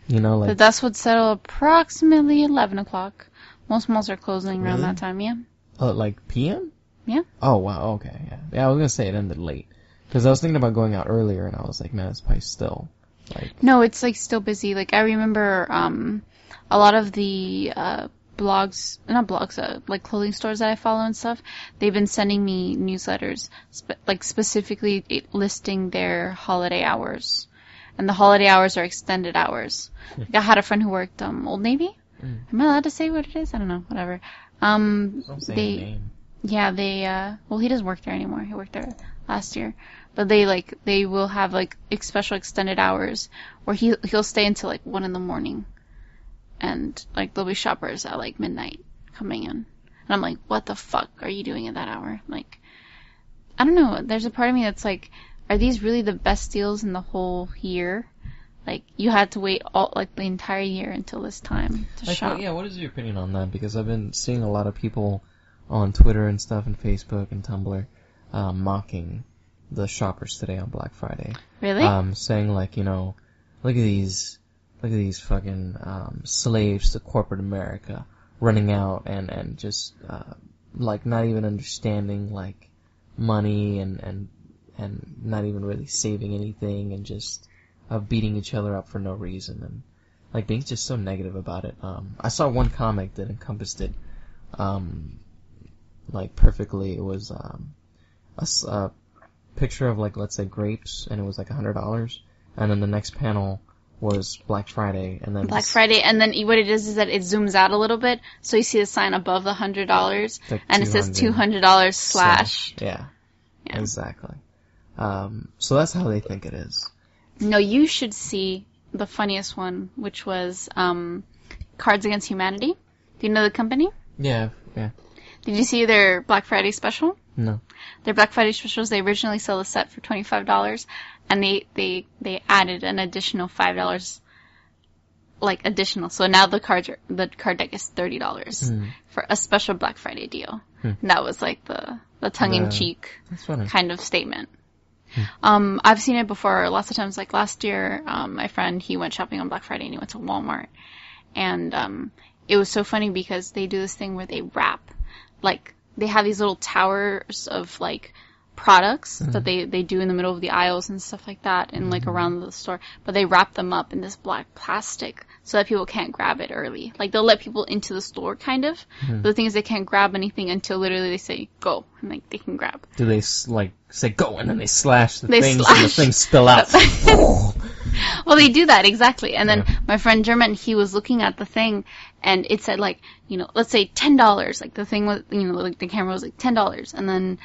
You know, like the dust would settle approximately 11 o'clock. Most malls are closing around that time, yeah. Like PM? Yeah. Oh wow, okay, yeah. I was gonna say it ended late. Because I was thinking about going out earlier, and I was like, man, it's probably still, like... No, it's, like, still busy. Like, I remember, a lot of the, like clothing stores that I follow and stuff, they've been sending me newsletters, like specifically listing their holiday hours. And the holiday hours are extended hours. Like, I had a friend who worked, Old Navy. Am I allowed to say what it is? I don't know, whatever. Don't say the name. Yeah, well, he doesn't work there anymore. He worked there last year. But they will have, like, special extended hours where he'll stay until, like, 1 a.m. And, like, there'll be shoppers at, like, midnight coming in. And I'm like, what the fuck are you doing at that hour? Like, I don't know. There's a part of me that's like, are these really the best deals in the whole year? Like, you had to wait the entire year until this time to shop. Yeah, what is your opinion on that? Because I've been seeing a lot of people on Twitter and stuff and Facebook and Tumblr mocking the shoppers today on Black Friday. Really? Saying, like, you know, look at these fucking slaves to corporate America running out and just like not even understanding like money and not even really saving anything and just beating each other up for no reason and like being just so negative about it. I saw one comic that encompassed it like perfectly. It was a picture of like, let's say, grapes, and it was like $100, and then the next panel was Black Friday, and then what it is that it zooms out a little bit, so you see the sign above the $100, like and it says $200 slash. Yeah, exactly. So that's how they think it is. No, you should see the funniest one, which was Cards Against Humanity. Do you know the company? Yeah. Did you see their Black Friday special? No. Their Black Friday specials, they originally sell the set for $25, and they added an additional $5, like additional. So now the card deck is $30 for a special Black Friday deal. And that was like the tongue-in-cheek kind of statement. I've seen it before lots of times. Like last year, my friend, he went shopping on Black Friday and he went to Walmart, and it was so funny because they do this thing where they wrap, like, they have these little towers of, like, products that they do in the middle of the aisles and stuff like that and, like, around the store. But they wrap them up in this black plastic so that people can't grab it early. Like, they'll let people into the store, kind of. But the thing is, they can't grab anything until literally they say, go, and, like, they can grab. Do they, like, say go, and then they slash the things and the things spill out? Well, they do that, exactly. And then my friend German, he was looking at the thing, and it said, like, you know, let's say $10. Like, the thing was, you know, like, the camera was, like, $10. And then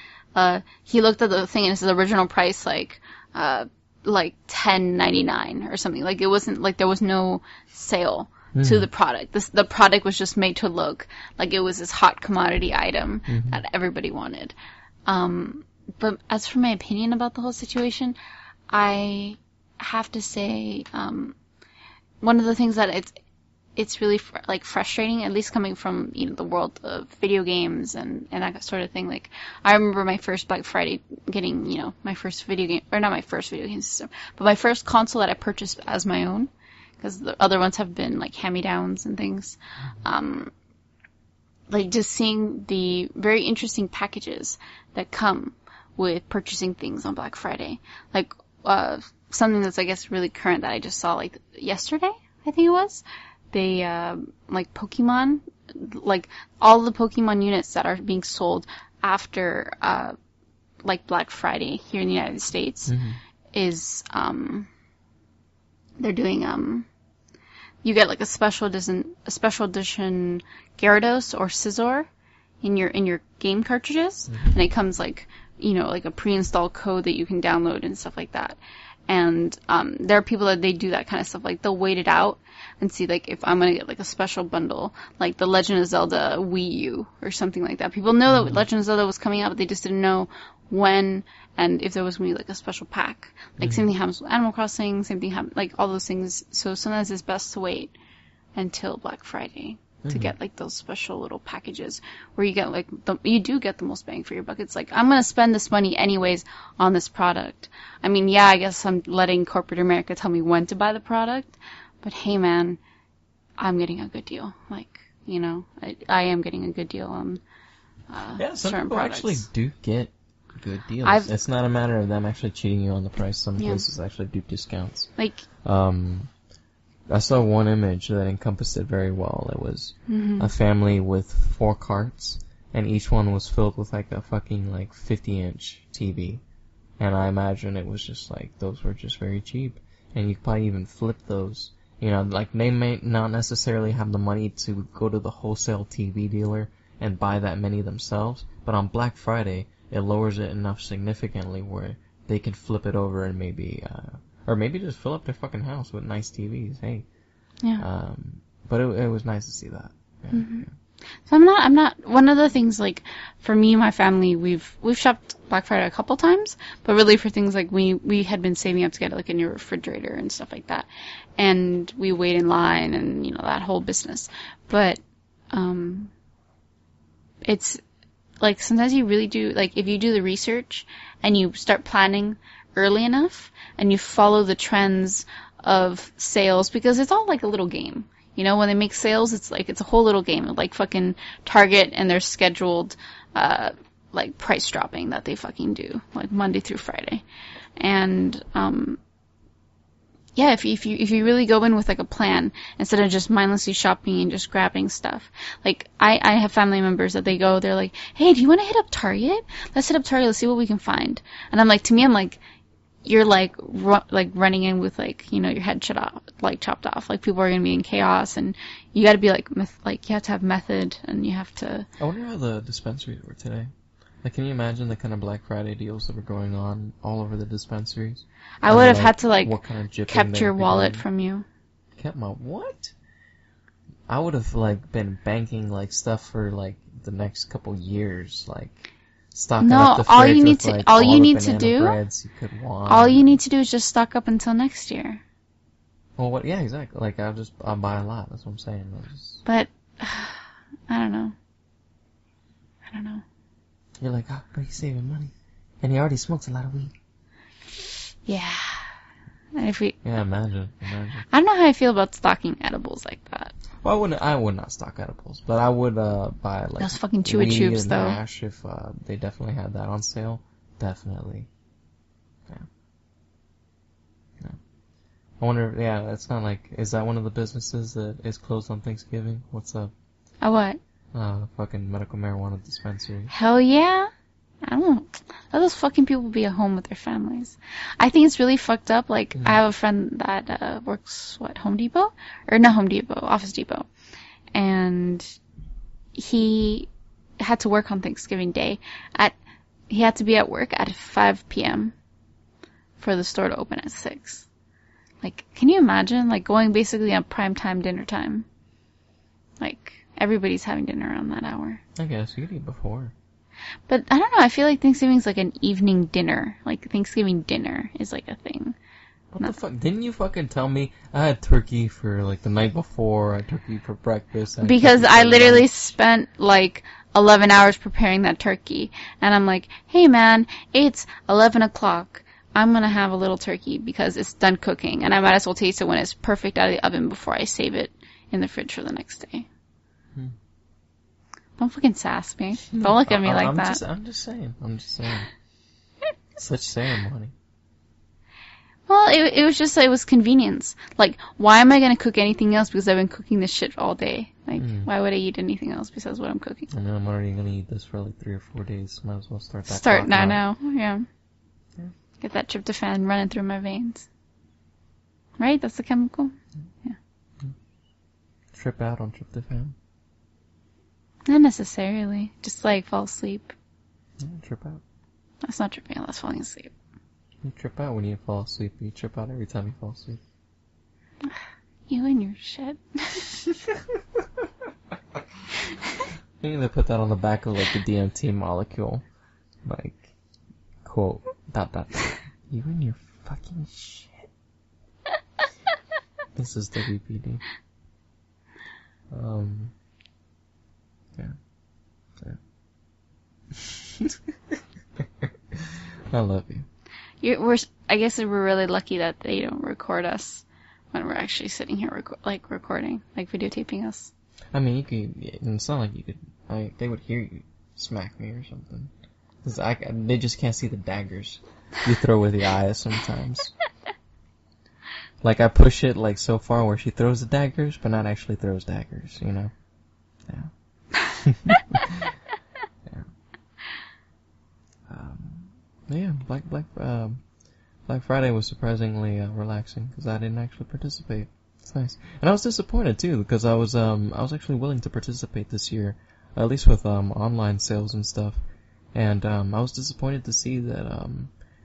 he looked at the thing, and it said the original price, like $10.99 or something. Like, it wasn't, like, there was no sale to the product. The product was just made to look like it was this hot commodity item that everybody wanted. But as for my opinion about the whole situation, I have to say, one of the things that it's really like frustrating, at least coming from, you know, the world of video games and that sort of thing. Like, I remember my first Black Friday getting, you know, my first video game, or not my first video game system, but my first console that I purchased as my own, because the other ones have been like hand-me-downs and things. Like, just seeing the very interesting packages that come with purchasing things on Black Friday. Like, something that's, I guess, really current that I just saw, like, yesterday, I think it was. They, like, Pokemon, like, all the Pokemon units that are being sold after, like, Black Friday here in the United States is, they're doing, you get, like, a special edition Gyarados or Scizor in your game cartridges, and it comes, like, you know, like a pre-installed code that you can download and stuff like that. And there are people that they do that kind of stuff. Like, they'll wait it out and see, like, if I'm going to get, like, a special bundle, like the Legend of Zelda Wii U or something like that. People know that Legend of Zelda was coming out, but they just didn't know when and if there was going to be, like, a special pack. Like, same thing happens with Animal Crossing, same thing happens, like, all those things. So sometimes it's best to wait until Black Friday to get, like, those special little packages where you get, like, you do get the most bang for your buck. It's like, I'm going to spend this money anyways on this product. I mean, yeah, I guess I'm letting corporate America tell me when to buy the product, but hey, man, I'm getting a good deal. Like, you know, I am getting a good deal on some certain people products. actually do get good deals. It's not a matter of them actually cheating you on the price. Some places actually do discounts. Like, I saw one image that encompassed it very well. It was a family with 4 carts, and each one was filled with like a fucking like 50-inch TV. And I imagine it was just like, those were just very cheap. And you could probably even flip those. You know, like they may not necessarily have the money to go to the wholesale TV dealer and buy that many themselves, but on Black Friday, it lowers it enough significantly where they can flip it over and maybe, or maybe just fill up their fucking house with nice TVs, hey. Yeah. But it was nice to see that. Yeah, yeah. So I'm not, one of the things, like, for me and my family, we've shopped Black Friday a couple times, but really for things like we had been saving up to get, like, a new refrigerator and stuff like that. And we wait in line and, you know, that whole business. But, it's, like, sometimes you really do, like, if you do the research and you start planning early enough and you follow the trends of sales, because it's all like a little game. You know, when they make sales, it's like, it's a whole little game of like fucking Target and their scheduled, like price dropping that they fucking do, like Monday through Friday. And, yeah, if you really go in with like a plan instead of just mindlessly shopping and just grabbing stuff. Like, I have family members that they're like, hey, do you want to hit up Target? Let's hit up Target, let's see what we can find. And I'm like, to me, I'm like, you're like running in with like, you know, your head chopped off. Like, people are gonna be in chaos, and you gotta be like you have to have method, and you have to. I wonder how the dispensaries were today. Like, can you imagine the kind of Black Friday deals that were going on all over the dispensaries? I would have had to like what kind of kept your wallet from you. Kept my what? I would have like been banking like stuff for like the next couple years, like. No, all you need to do is just stock up until next year. Well, what? Yeah, exactly. Like, I'll buy a lot. That's what I'm saying. But I don't know. You're like, oh, but he's saving money, and he already smokes a lot of weed. Yeah. And yeah, imagine. I don't know how I feel about stocking edibles like that. Well, I would not stock edibles, but I would buy like those fucking chew tubes though. Hash if they definitely had that on sale. Definitely. Yeah. I wonder. Yeah, it's not like. Is that one of the businesses that is closed on Thanksgiving? What's up? A what? Fucking medical marijuana dispensary. Hell yeah. I don't know. Let those fucking people be at home with their families. I think it's really fucked up. Like, I have a friend that works, Home Depot? Or not Home Depot, Office Depot. And he had to work on Thanksgiving Day. He had to be at work at 5 p.m. for the store to open at 6. Like, can you imagine? Like, going basically on prime time dinner time. Like, everybody's having dinner around that hour. I guess you could eat before. But I don't know, I feel like Thanksgiving's like an evening dinner. Like, Thanksgiving dinner is like a thing. What the fuck? Didn't you fucking tell me I had turkey for like the night before, I had turkey for breakfast? Because I literally spent like 11 hours preparing that turkey. And I'm like, hey man, it's 11 o'clock. I'm gonna have a little turkey because it's done cooking. And I might as well taste it when it's perfect out of the oven before I save it in the fridge for the next day. Don't fucking sass me. Don't look at me like that. I'm just saying. Such ceremony. Well, it was just, it was convenience. Like, why am I gonna cook anything else because I've been cooking this shit all day? Like, why would I eat anything else besides what I'm cooking? I mean, I'm already gonna eat this for like 3 or 4 days. Might as well start that. Start now. Yeah. Get that tryptophan running through my veins. Right? That's the chemical? Yeah. Trip out on tryptophan? Not necessarily. Just like fall asleep. Yeah, trip out. That's not tripping out, that's falling asleep. You trip out when you fall asleep. You trip out every time you fall asleep. You and your shit. You need to put that on the back of like the DMT molecule. Like, quote, ... You and your fucking shit. This is WPD. Yeah. I love you. I guess we're really lucky that they don't record us when we're actually sitting here recording, like videotaping us. I mean, you could. It's not like you could. They would hear you smack me or something. 'Cause they just can't see the daggers you throw with your eyes sometimes. Like, I push it, like, so far where she throws the daggers, but not actually throws daggers, you know? Yeah. Yeah. Black Friday was surprisingly relaxing, because I didn't actually participate. It's nice. And I was disappointed, too, because I was actually willing to participate this year, at least with online sales and stuff. And I was disappointed to see that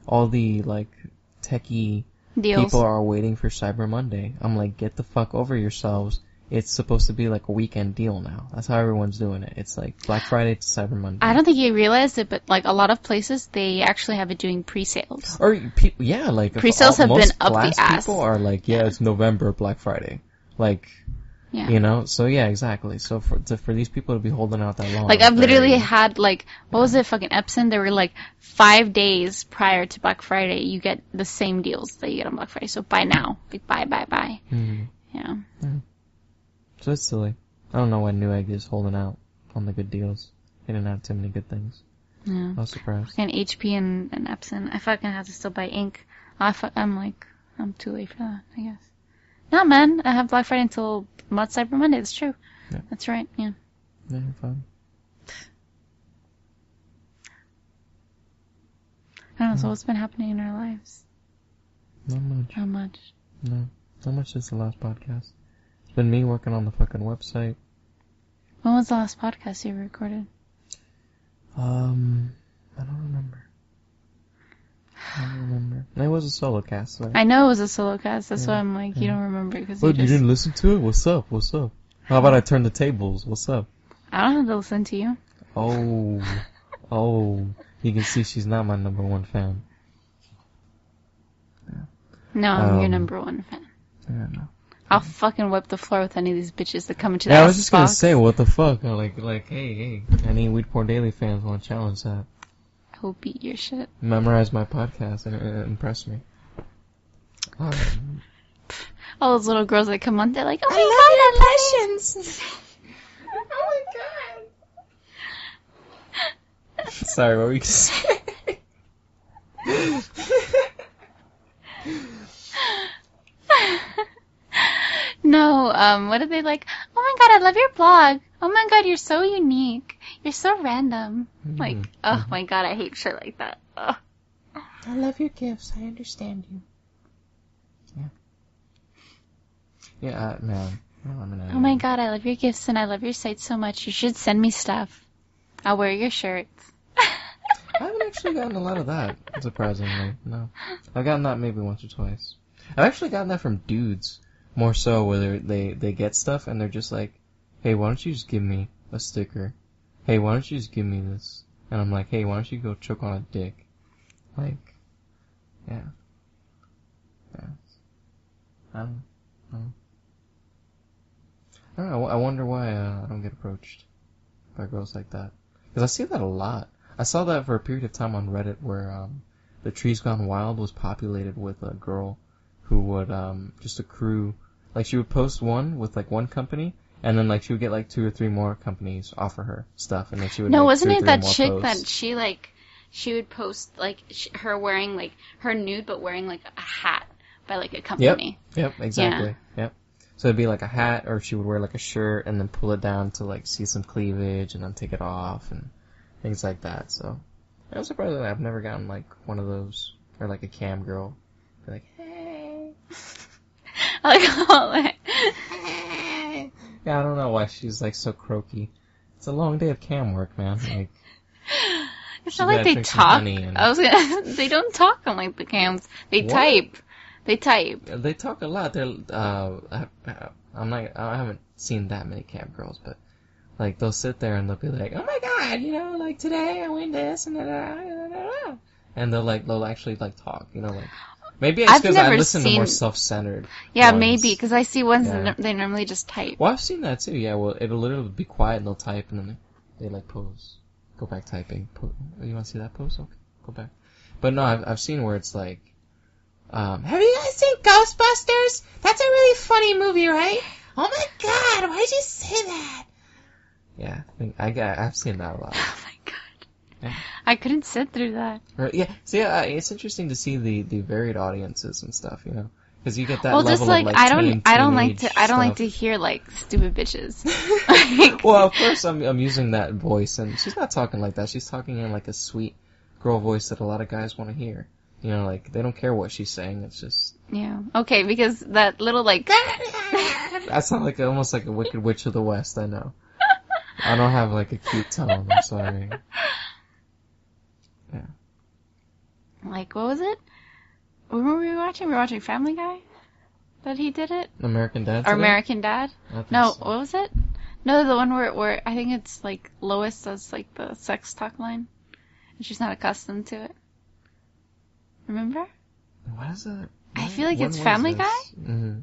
all the, like, techie deals. People are waiting for Cyber Monday. I'm like, get the fuck over yourselves. It's supposed to be like a weekend deal now. That's how everyone's doing it. It's like Black Friday to Cyber Monday. I don't think you realized it, but like a lot of places, they actually have it doing pre-sales. Or yeah, like pre-sales have been up the ass. People are like, yeah, it's November Black Friday, like. Yeah. You know, so yeah, exactly. So for these people to be holding out that long, like I've literally had like, what was it, fucking Epson? There were like 5 days prior to Black Friday, you get the same deals that you get on Black Friday. So buy now, like buy. Mm-hmm. Yeah. So it's silly. I don't know why Newegg is holding out on the good deals. They didn't have too many good things. Yeah. I was surprised. Fucking HP and Epson. I fucking have to still buy ink. I'm too late for that, I guess. No, man, I have Black Friday until Cyber Monday. That's true. Yeah. That's right. Yeah. Yeah, you're fine. I don't know. So what's been happening in our lives? Not much. Not much. No, not much since the last podcast. It's been me working on the fucking website. When was the last podcast you recorded? I don't remember. It was a solo cast, right? I know it was a solo cast. That's why I'm like, you don't remember because you didn't listen to it? What's up? How about I turn the tables? What's up? I don't have to listen to you. Oh, you can see she's not my number one fan. Yeah. No, I'm your number one fan. Yeah, no. I'll fucking wipe the floor with any of these bitches that come into that. Yeah, I was just gonna say, what the fuck? Like, hey, any WeedPornDaily fans want to challenge that? I will beat your shit. Memorize my podcast and impress me. All those little girls that come on, they're like, oh my god, I love your impressions. Oh my god. Sorry, what were you gonna say? No, what are they like? Oh my god, I love your blog. Oh my god, you're so unique. You're so random. Like, oh my god, I hate shit like that. Ugh. I love your gifts. I understand you. Yeah. Yeah, man. Oh my god, I love your gifts and I love your site so much. You should send me stuff. I'll wear your shirts. I haven't actually gotten a lot of that, surprisingly. No. I've gotten that maybe once or twice. I've actually gotten that from dudes, more so, where they get stuff and they're just like, hey, why don't you just give me a sticker? Hey, why don't you just give me this? And I'm like, hey, why don't you go choke on a dick? Like, yeah. I don't know. I wonder why I don't get approached by girls like that. Because I see that a lot. I saw that for a period of time on Reddit where the Trees Gone Wild was populated with a girl who would just accrue, like she would post one with like one company, and then like she would get like 2 or 3 more companies offer her stuff, and then she would. No, make wasn't 2 or it 3 that more chick posts. that she would post like her wearing like her nude but wearing like a hat by like a company. Yep, exactly. Yeah. Yep. So it'd be like a hat, or she would wear like a shirt and then pull it down to like see some cleavage and then take it off and things like that. So I'm surprised that I've never gotten like one of those, or like a cam girl. Be like, hey. Like, Hey. Yeah, I don't know why she's like so croaky. It's a long day of cam work, man. Like, it's not like they talk. They don't talk on like the cams. They type. They talk a lot. They're I haven't seen that many cam girls, but like they'll sit there and they'll be like, oh my god, you know, like today I win this and and they'll actually like talk, you know, like maybe it's because I listen to more self-centered. Yeah, ones. maybe because I see ones that they normally just type. Well, I've seen that too. Yeah, well, it'll literally be quiet and they'll type and then they like pose, go back typing. You want to see that pose? Okay, go back. But no, I've seen where it's like. Have you guys seen Ghostbusters? That's a really funny movie, right? Oh my god, why'd you say that? Yeah, I've seen that a lot. Oh my god. Yeah. I couldn't sit through that. Right, yeah. So yeah, it's interesting to see the varied audiences and stuff, you know, because you get that Well, level just like of I tame don't like teenage to stuff. hear like stupid bitches. Like, Well, of course I'm using that voice, and she's not talking like that. She's talking in like a sweet girl voice that a lot of guys want to hear. You know, like they don't care what she's saying. It's just yeah, okay, because that little like I sound like almost like a Wicked Witch of the West. I know. I don't have like a cute tone. I'm sorry. Yeah. like what was it? What were we watching? We were watching Family Guy. That he did it. American Dad. Or Today? American Dad. I think No, so. what was it? No, the one where I think it's like Lois does like the sex talk line, and she's not accustomed to it. Remember? What is it? I feel like When it's was Family this? Guy. Mm-hmm.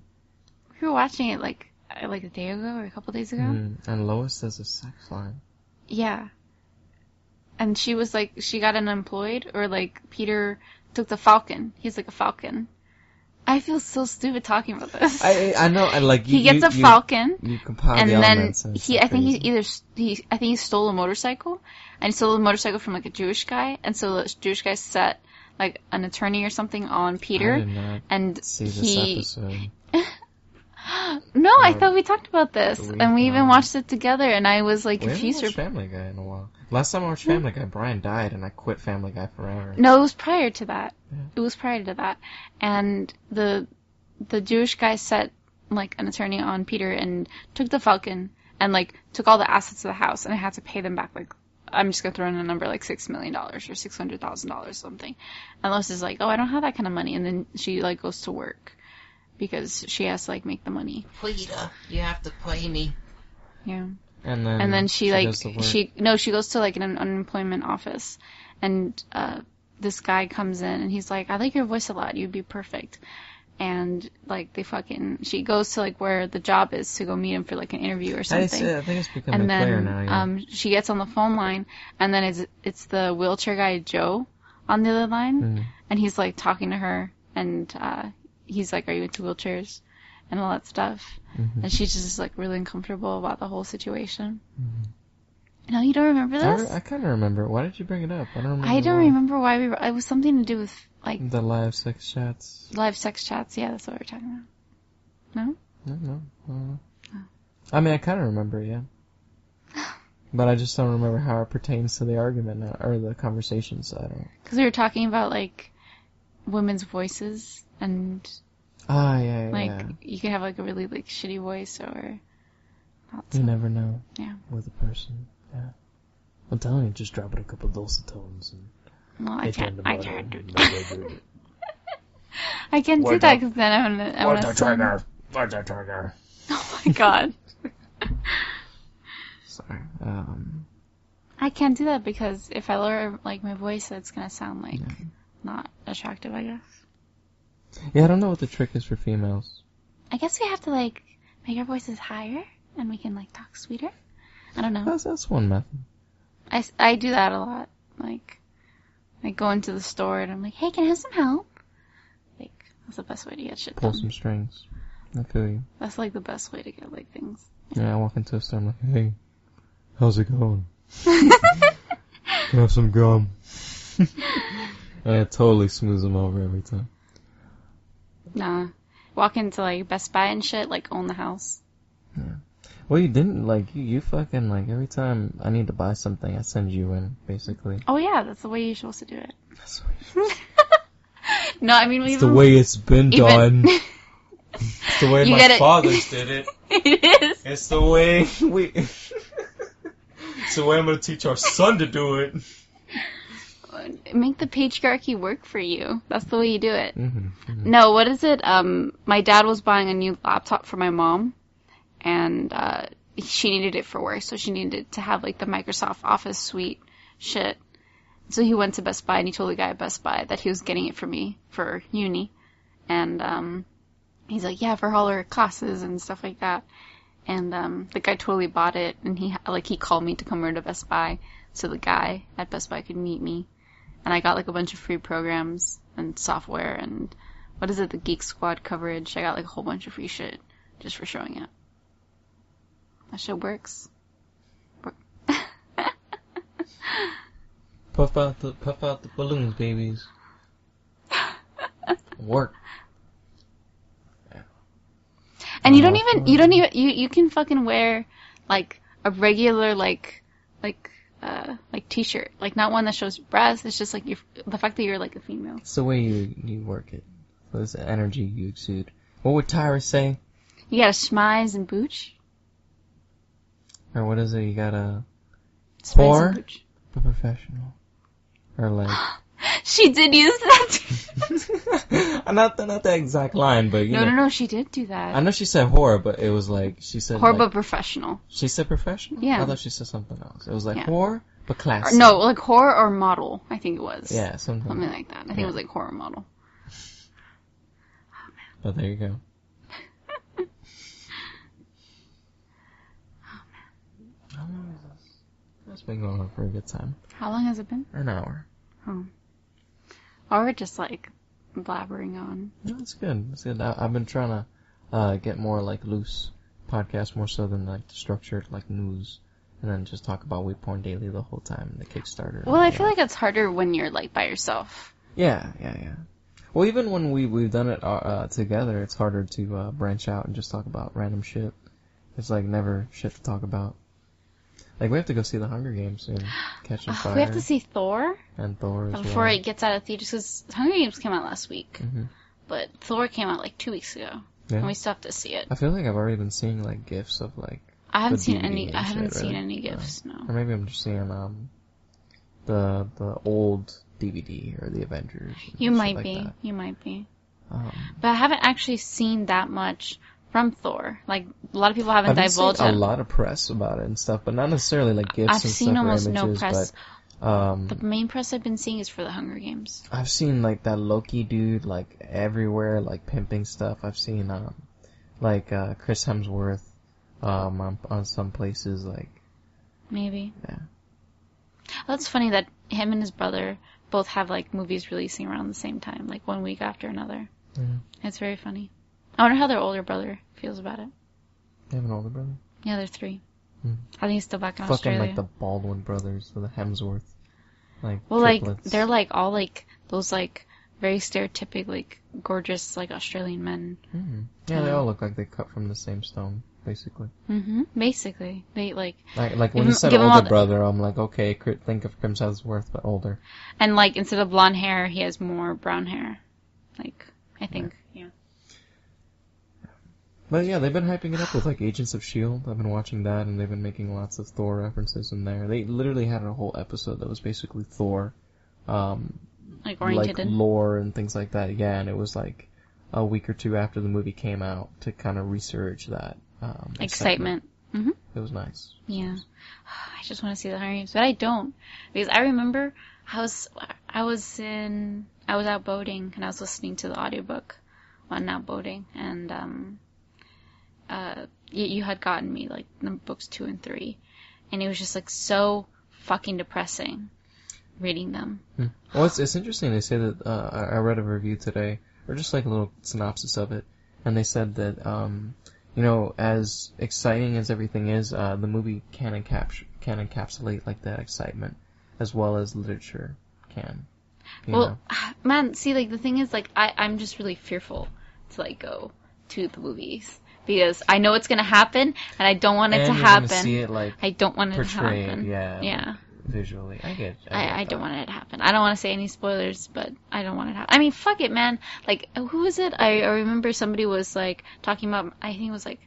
We were watching it like a day ago or a couple days ago. And Lois does a sex line. Yeah. And she was like, she got unemployed, or like Peter took the Falcon. He's like a Falcon. I feel so stupid talking about this. I know, and like he gets a Falcon, you compile and the then elements and I think he stole a motorcycle, and he stole a motorcycle from like a Jewish guy, and so the Jewish guy set like an attorney or something on Peter, I did not and see this episode. No, I thought we talked about this, the and we week, even watched it together, and I was like We haven't confused. watched Family Guy in a while. Last time I watched Family Guy, Brian died, and I quit Family Guy forever. No, it was prior to that. Yeah. It was prior to that, and the Jewish guy set like an attorney on Peter and took the Falcon and like took all the assets of the house, and I had to pay them back like, I'm just gonna throw in a number like $6 million or $600,000 something. And Lois is like, oh, I don't have that kind of money, and then she like goes to work because she has to like make the money. Peter, you have to pay me. Yeah. And then she like does the work. she goes to like an unemployment office, and this guy comes in and he's like, I like your voice a lot, you'd be perfect. And like she goes to like where the job is to go meet him for like an interview or something. I think it's becoming And then clear now. Yeah. she gets on the phone line, and then it's the wheelchair guy Joe on the other line, and he's like talking to her, and he's like, are you into wheelchairs and all that stuff, and she's just like really uncomfortable about the whole situation. No, you don't remember this? I kind of remember. Why did you bring it up? I don't remember. I don't remember why it was something to do with like The live sex chats. live sex chats. Yeah, that's what we're talking about. No? No. I mean, I kind of remember, yeah. But I just don't remember how it pertains to the argument now, or the conversation, so I don't. Because we were talking about like women's voices, and Yeah. like you can have like a really like shitty voice or not. You never know. Yeah. With a person. Yeah. I'm telling you, just drop it a couple dulcet tones and. Well, I can't do I can't do that because then I'm gonna trigger? Where's the trigger? Oh my god. Sorry. I can't do that because if I lower like my voice, it's gonna sound like not attractive, I guess. Yeah, I don't know what the trick is for females. I guess we have to like make our voices higher and we can like talk sweeter. I don't know. That's one method. I do that a lot. Like I go into the store and I'm like, hey, can I have some help? Like that's the best way to get shit done. Pull some strings. I feel you. That's like the best way to get like things. Yeah, I walk into a store, I'm like, hey, how's it going? Can I have some gum? And it totally smooths them over every time. Nah. Walk into like Best Buy and shit, like own the house. Yeah. Well, you didn't, like, you fucking, like, every time I need to buy something, I send you in, basically. Oh yeah, that's the way you're supposed to do it. That's the way No, I mean, it's the way it's been done. It's the way my fathers did it. It is. It's the way it's the way I'm gonna teach our son to do it. Make the patriarchy work for you. That's the way you do it. Mm-hmm. No, what is it? My dad was buying a new laptop for my mom, and she needed it for work, so she needed to have like the Microsoft Office suite shit. So he went to Best Buy and he told the guy at Best Buy that he was getting it for me for uni, and he's like, yeah, for all our classes and stuff like that. And the guy totally bought it, and he called me to come over to Best Buy so the guy at Best Buy could meet me. And I got like a bunch of free programs and software and what is it, the Geek Squad coverage. I got like a whole bunch of free shit just for showing it. That shit works. Puff out the balloons, babies. Work. Yeah. And you can fucking wear, like, a regular, like t-shirt. Like, not one that shows breasts. It's just, like, the fact that you're, like, a female. It's the way you work it. It's the energy you exude. What would Tyra say? You gotta schmize and booch. Or what is it? You gotta... Schmize and booch. But professional. Or, like... She did use that. not the exact line, but, you know. No, she did do that. I know she said whore, but it was like, she said... Whore, like, but professional. She said professional? Yeah. I thought she said something else. It was like whore, but classy. No, like whore or model, I think it was. Yeah, something like that. I think it was like whore or model. But there you go. How long is this? It's been going on for a good time. How long has it been? An hour. Oh. Or we're just like blabbering on. No, it's good. It's good. I've been trying to get more like loose podcasts, more so than like structured like news, and then just talk about WeedPornDaily the whole time, the Kickstarter. Well, I feel like it's harder when you're like by yourself. Yeah. Well, even when we've done it together, it's harder to branch out and just talk about random shit. It's like never shit to talk about. Like, we have to go see the Hunger Games soon. Catching Fire. We have to see Thor. And Thor as before well. it gets out of theaters, because Hunger Games came out last week. Mm-hmm. But Thor came out like 2 weeks ago. Yeah. And we still have to see it. I feel like I've already been seeing, like, GIFs of, like, I haven't seen DVD any GIFs, no. Or maybe I'm just seeing, the old DVD or the Avengers. You might like be. That. You might be. But I haven't actually seen that much from Thor. Like, a lot of people haven't divulged it. I've seen a lot of press about it and stuff, but not necessarily like GIFs and stuff. I've seen almost or images, no press. But, the main press I've been seeing is for the Hunger Games. I've seen like that Loki dude like everywhere, like pimping stuff. I've seen Chris Hemsworth on some places, like maybe. Yeah. Well, it's funny that him and his brother both have like movies releasing around the same time, like 1 week after another. Mm-hmm. It's very funny. I wonder how their older brother feels about it. They have an older brother? Yeah, they're 3. Mm. I think he's still back in Fucking Australia. like the Baldwin brothers, or the Hemsworth, like well, triplets. like they're like all like those like very stereotypic like gorgeous like Australian men. Mm-hmm. Yeah, they all look like they cut from the same stone, basically. Mm-hmm. Basically, they like when you said older brother, I'm like, okay, think of Chris Hemsworth, but older. And like instead of blonde hair, he has more brown hair. Like I think, yeah. But yeah, they've been hyping it up with like Agents of S.H.I.E.L.D. I've been watching that, and they've been making lots of Thor references in there. They literally had a whole episode that was basically Thor, like oriented, like lore and things like that. Yeah, and it was like a week or two after the movie came out to kind of research that excitement. Mm-hmm. It was nice. Yeah, I just want to see the Hunger Games, but I don't, because I remember I was out boating and I was listening to the audiobook on out boating, and you had gotten me like books 2 and 3, and it was just like so fucking depressing reading them. Well, it's interesting. They say that I read a review today, or just like a little synopsis of it, and they said that as exciting as everything is, the movie can encapsulate like that excitement as well as literature can. Well, man, see, like the thing is, like I'm just really fearful to like go to the movies. Because I know it's gonna happen, and I don't want it to happen. See it, like, I don't want it to happen. Yeah. Yeah. Visually, I don't want it to happen. I don't want to say any spoilers, but I don't want it to happen. I mean, fuck it, man. Like, who was it? I remember somebody was like talking about. I think it was like,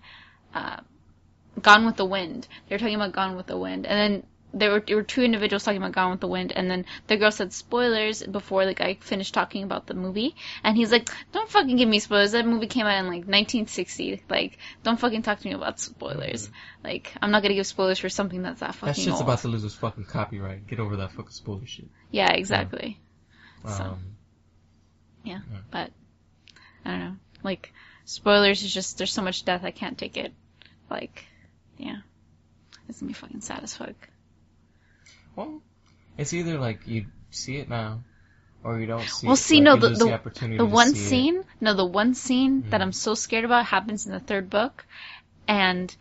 Gone with the Wind. They were talking about Gone with the Wind, and then there were 2 individuals talking about Gone with the Wind, and then the girl said spoilers before like I finished talking about the movie, and he's like, "Don't fucking give me spoilers. That movie came out in like 1960. Like, don't fucking talk to me about spoilers. Like, I'm not gonna give spoilers for something that's that fucking old." That shit's about to lose its fucking copyright. Get over that fucking spoiler shit. Yeah, exactly. Yeah. So, yeah, but I don't know. Like, spoilers is just there's so much death I can't take it. Like, yeah, it's gonna be fucking sad as fuck. Well, it's either like you see it now, or you don't see it. Well, see, like, no, the one scene that I'm so scared about happens in the 3rd book, and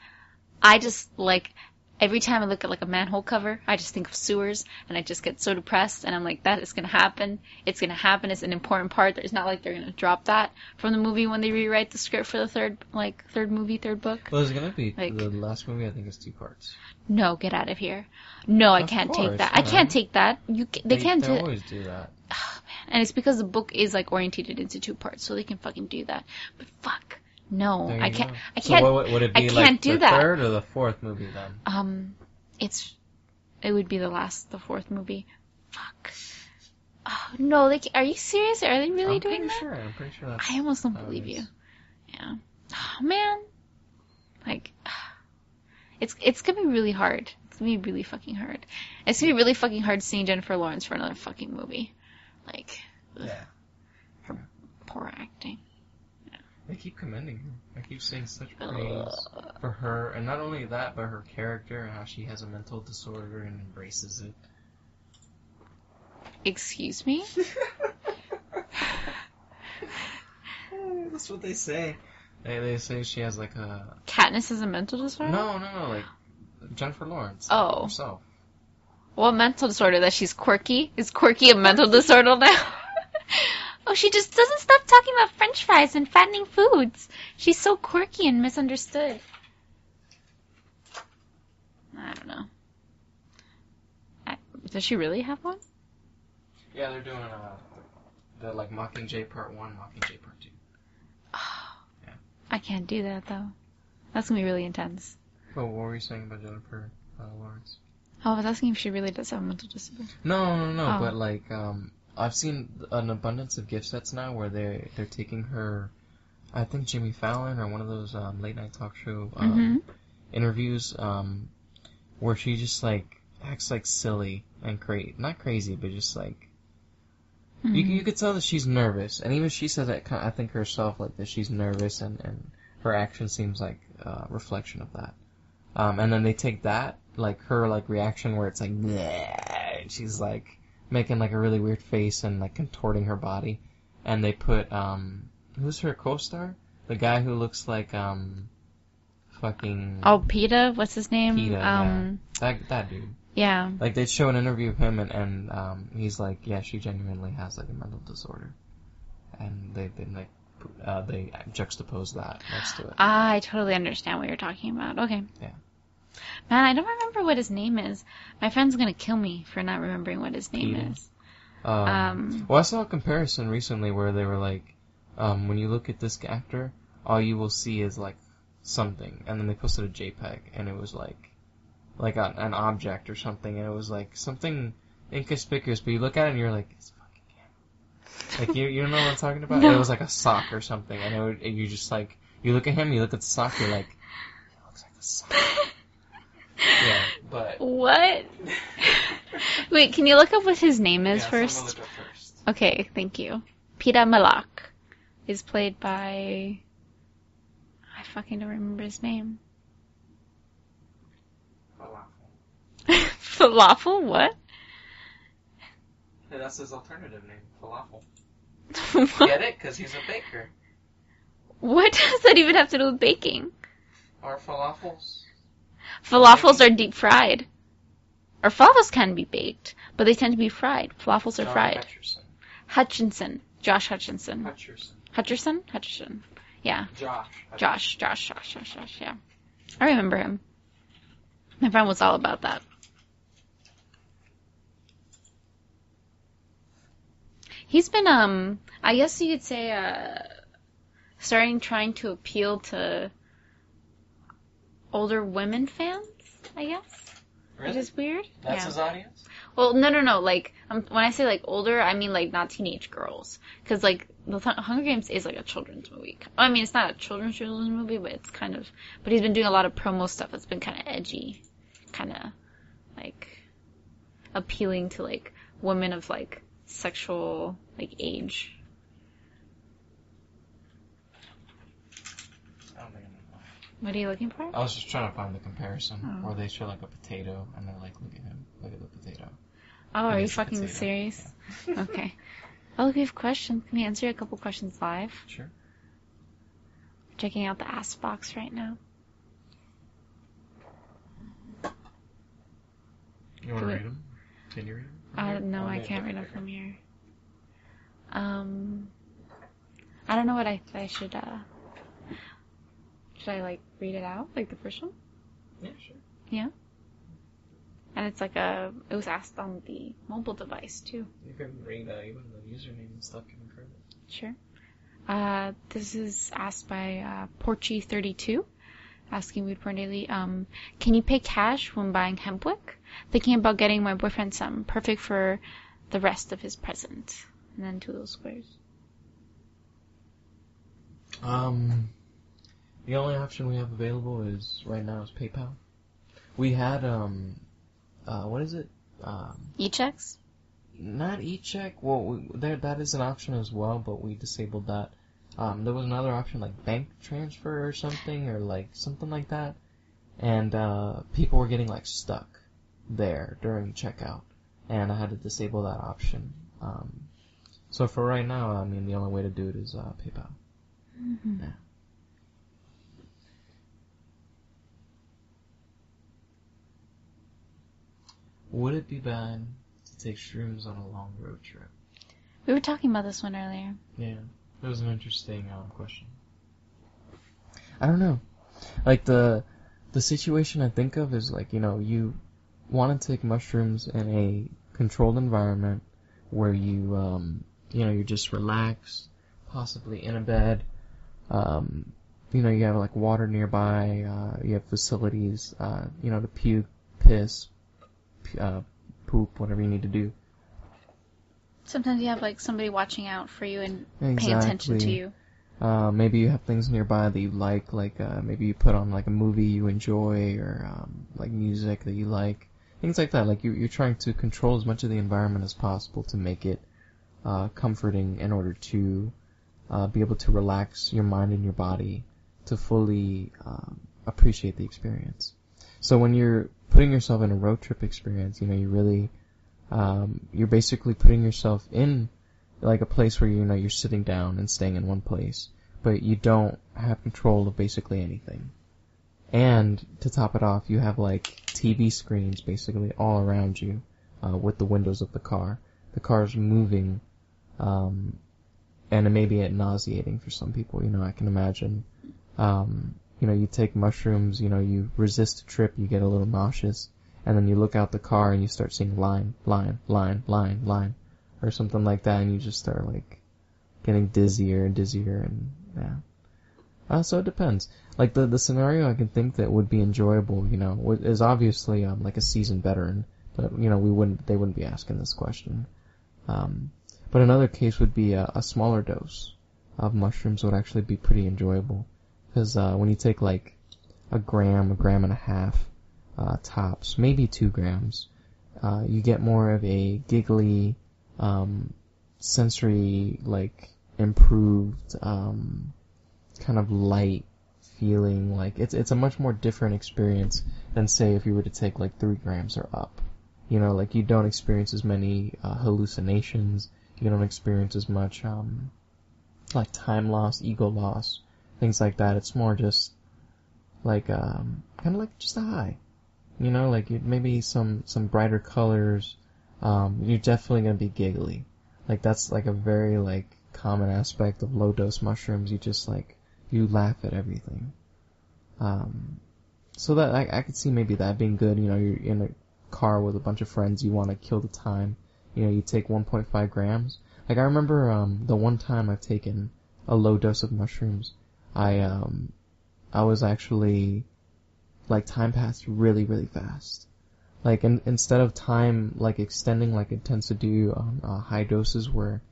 I just like every time I look at like a manhole cover, I just think of sewers, and I just get so depressed, and I'm like, that is gonna happen. It's gonna happen. It's an important part. It's not like they're gonna drop that from the movie when they rewrite the script for the third book. Well, there's gonna be like, the last movie. I think is 2 parts. No, get out of here. No, I can't take that. I can't take that. They can't do. They always do that. Oh, man. And it's because the book is like orientated into 2 parts, so they can fucking do that. But fuck. No, I can't. Go. I can't. So what would it be, I like can't do the that. third or the 4th movie then? It would be the 4th movie. Fuck. Oh, no, are you serious? Are they really doing that? I'm pretty sure that's... I almost don't believe you. Yeah. Oh, man. Like, it's gonna be really hard. It's gonna be really fucking hard. It's gonna be really fucking hard seeing Jennifer Lawrence for another fucking movie. Like, yeah. Her poor acting. I keep commending her. I keep saying such praise for her, and not only that, but her character and how she has a mental disorder and embraces it. Excuse me? That's what they say. They say she has like a... Katniss is a mental disorder? No, like Jennifer Lawrence. Oh. Herself. What mental disorder? That she's quirky? Is quirky a mental disorder now? Oh, she just doesn't stop talking about french fries and fattening foods. She's so quirky and misunderstood. I don't know. Does she really have one? Yeah, they're doing the like Mockingjay Part 1, Mockingjay Part 2. Oh, yeah. I can't do that, though. That's going to be really intense. Well, what were you saying about Jennifer Lawrence? Oh, I was asking if she really does have a mental disability. No, but like, I've seen an abundance of gift sets now where they're taking her, I think Jimmy Fallon or one of those late night talk show interviews, where she just like acts like silly and not crazy, but just like you could tell that she's nervous, and even she says that I think herself like that she's nervous, and her action seems like a reflection of that. And then they take that like her like reaction where it's like bleh, and she's like making like a really weird face and like contorting her body, and they put who's her co-star? The guy who looks like fucking PETA, what's his name? PETA, yeah. That dude. Yeah. Like they show an interview of him and he's like, yeah, she genuinely has like a mental disorder, and they juxtapose that next to it. I totally understand what you're talking about. Okay. Yeah. Man, I don't remember what his name is. My friend's gonna kill me for not remembering what his name is. Well, I saw a comparison recently where they were like, when you look at this actor, all you will see is like something, and then they posted a JPEG, and it was like an object or something, and it was like something inconspicuous, but you look at it and you're like, it's fucking him. Like you don't know what I'm talking about? No. It was like a sock or something, and you just like, you look at him, you look at the sock, you're like, it looks like a sock. Yeah, but... What? Wait, can you look up what his name is first? I'm gonna look up first. Okay, thank you. PETA Malak is played by... I fucking don't remember his name. Falafel. Falafel? What? Hey, that's his alternative name, Falafel. Get it? Because he's a baker. What does that even have to do with baking? Are falafels? Falafels are deep fried. Or falafels can be baked, but they tend to be fried. Falafels are fried. Hutchinson. Josh Hutchinson. Hutcherson? Yeah. Josh, yeah. I remember him. My friend was all about that. He's been, I guess you could say, trying to appeal to older women fans, I guess. Really? Which is weird. That's his audience? Well, no. Like, when I say, like, older, I mean, like, not teenage girls. Because, like, the Hunger Games is, like, a children's movie. I mean, it's not a children's movie, but it's kind of... But he's been doing a lot of promo stuff that's been kind of edgy. Kind of, like, appealing to, like, women of, like, sexual, like, age. What are you looking for? I was just trying to find the comparison. Where they show like a potato and they're like, look at him, look at the potato. Oh, are you fucking serious? Yeah. Okay. Oh, look, we have questions. Can we answer a couple questions live? Sure. Checking out the Ask box right now. You want to read them? Can you read them? No, I can't read them from here. I don't know what I should, should I, like, read it out? Like the first one? Yeah, sure. Yeah? And it's like it was asked on the mobile device, too. You can read even the username and stuff coming from it. Sure. This is asked by Porchy32, asking WeedPornDaily, can you pay cash when buying hempwick? Thinking about getting my boyfriend some, perfect for the rest of his present. And then 2 little squares. The only option we have available right now is PayPal. We had, what is it? E-checks? Not e-check. Well, that is an option as well, but we disabled that. There was another option like bank transfer or something, or like something like that. And, people were getting like stuck there during checkout. And I had to disable that option. So for right now, I mean, the only way to do it is, PayPal. Mm-hmm. Yeah. Would it be bad to take shrooms on a long road trip? We were talking about this one earlier. Yeah, it was an interesting question. I don't know. Like, the situation I think of is, like, you want to take mushrooms in a controlled environment where you, you're just relaxed, possibly in a bed. You have, like, water nearby, you have facilities, to puke, piss, poop, whatever you need to do. Sometimes you have like somebody watching out for you and paying Exactly. attention to you. Maybe you have things nearby that you like maybe you put on like a movie you enjoy, or like music that you like, things like that. Like you're trying to control as much of the environment as possible to make it comforting in order to be able to relax your mind and your body to fully appreciate the experience. So when you're putting yourself in a road trip experience, you really, you're basically putting yourself in like a place where, you're sitting down and staying in one place, but you don't have control of basically anything. And to top it off, you have like TV screens basically all around you, with the windows of the car. The car's moving, and it may be nauseating for some people, I can imagine. You take mushrooms, you resist a trip, you get a little nauseous, and then you look out the car and you start seeing line, or something like that, and you just start, like, getting dizzier and dizzier, and, yeah. So it depends. Like, the scenario I can think that would be enjoyable, is obviously, like a seasoned veteran, but, they wouldn't be asking this question. But another case would be a smaller dose of mushrooms would actually be pretty enjoyable. Because when you take like a gram and a half, tops, maybe 2 grams, you get more of a giggly, sensory, like, improved, kind of light feeling. Like, it's a much more different experience than, say, if you were to take like 3 grams or up. Like, you don't experience as many hallucinations, you don't experience as much, like, time loss, ego loss, things like that. It's more just like kind of like just a high, like maybe some brighter colors. You're definitely gonna be giggly. Like that's like a very like common aspect of low dose mushrooms. You just like you laugh at everything. So that I could see maybe that being good. You're in a car with a bunch of friends. You want to kill the time. You take 1.5 grams. Like I remember the one time I've taken a low dose of mushrooms. I was actually, like, time passed really, really fast. Like, instead of time, like, extending like it tends to do on high doses where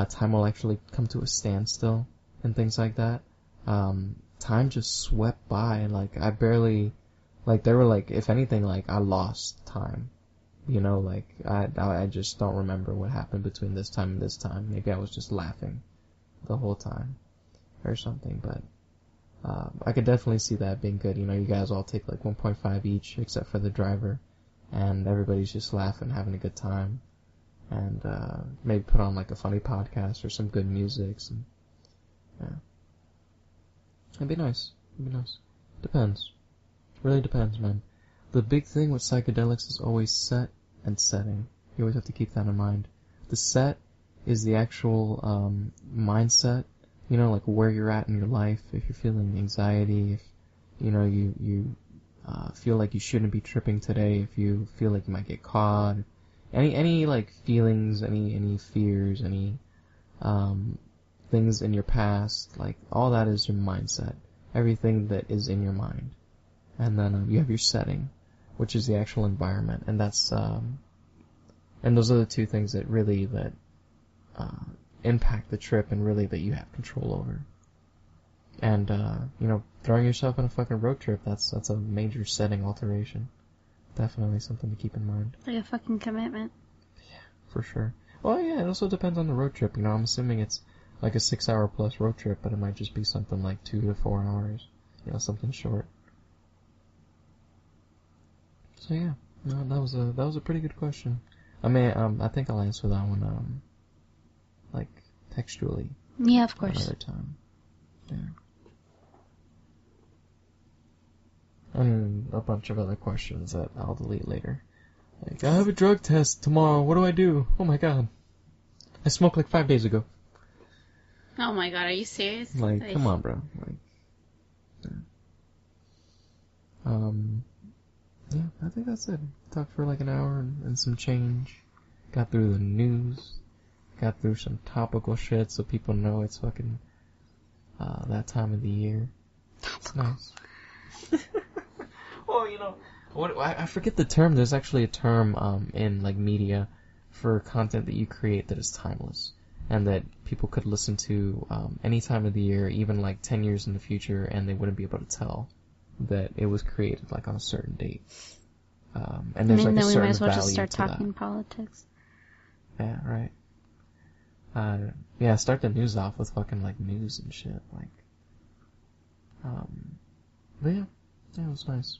time will actually come to a standstill and things like that, time just swept by, and, like, I barely, like, there were, like, if anything, like, I lost time. Like, I just don't remember what happened between this time and this time. Maybe I was just laughing the whole time or something, but I could definitely see that being good. You guys all take like 1.5 each, except for the driver, and everybody's just laughing, having a good time, and maybe put on like a funny podcast or some good music. Yeah, it'd be nice. Depends. Really depends, man. the big thing with psychedelics is always set and setting. You always have to keep that in mind. The set is the actual mindset, you know, like where you're at in your life. If you're feeling anxiety, if you know you feel like you shouldn't be tripping today, if you feel like you might get caught, any like feelings, any fears, any things in your past, like all that is your mindset. Everything that is in your mind. And then you have your setting, which is the actual environment, and that's and those are the two things that really impact the trip and really that you have control over. And you know, throwing yourself on a fucking road trip, that's a major setting alteration. Definitely something to keep in mind. Like a fucking commitment. Yeah, for sure. Well, yeah, it also depends on the road trip. You know, I'm assuming it's like a 6-hour plus road trip, but it might just be something like 2 to 4 hours. You know, something short. So yeah, no, that was a pretty good question. I mean, I think I'll answer that one, like textually. Yeah, of course. Another time. Yeah. And a bunch of other questions that I'll delete later. Like, I have a drug test tomorrow. What do I do? Oh my god, I smoked like 5 days ago. Oh my god, are you serious? Like, come on, bro. Like, yeah, I think that's it. Talked for like an hour and some change. Got through the news. Got through some topical shit so people know it's fucking that time of the year. It's nice. Well, you know, I forget the term. There's actually a term in like media for content that you create that is timeless and that people could listen to any time of the year, even like 10 years in the future, and they wouldn't be able to tell that it was created like on a certain date. And there's like a certain value to that. Then we might as well just start talking politics. Yeah, right. Yeah, start the news off with fucking like news and shit. Like, but yeah, it was nice.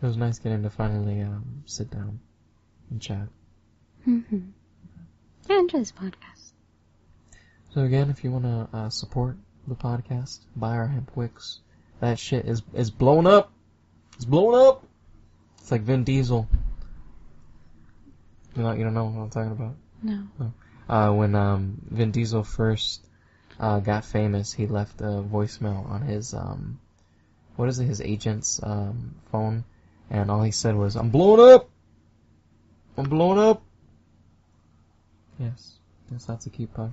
It was nice getting to finally sit down and chat. Mm-hmm. I enjoy this podcast. So again, if you want to support the podcast, buy our hemp wicks. That shit is blown up. It's blown up. It's like Vin Diesel. You don't know what I'm talking about? No. When Vin Diesel first got famous, he left a voicemail on his his agent's phone, and all he said was, "I'm blowing up. I'm blowing up." Yes, that's a cute part.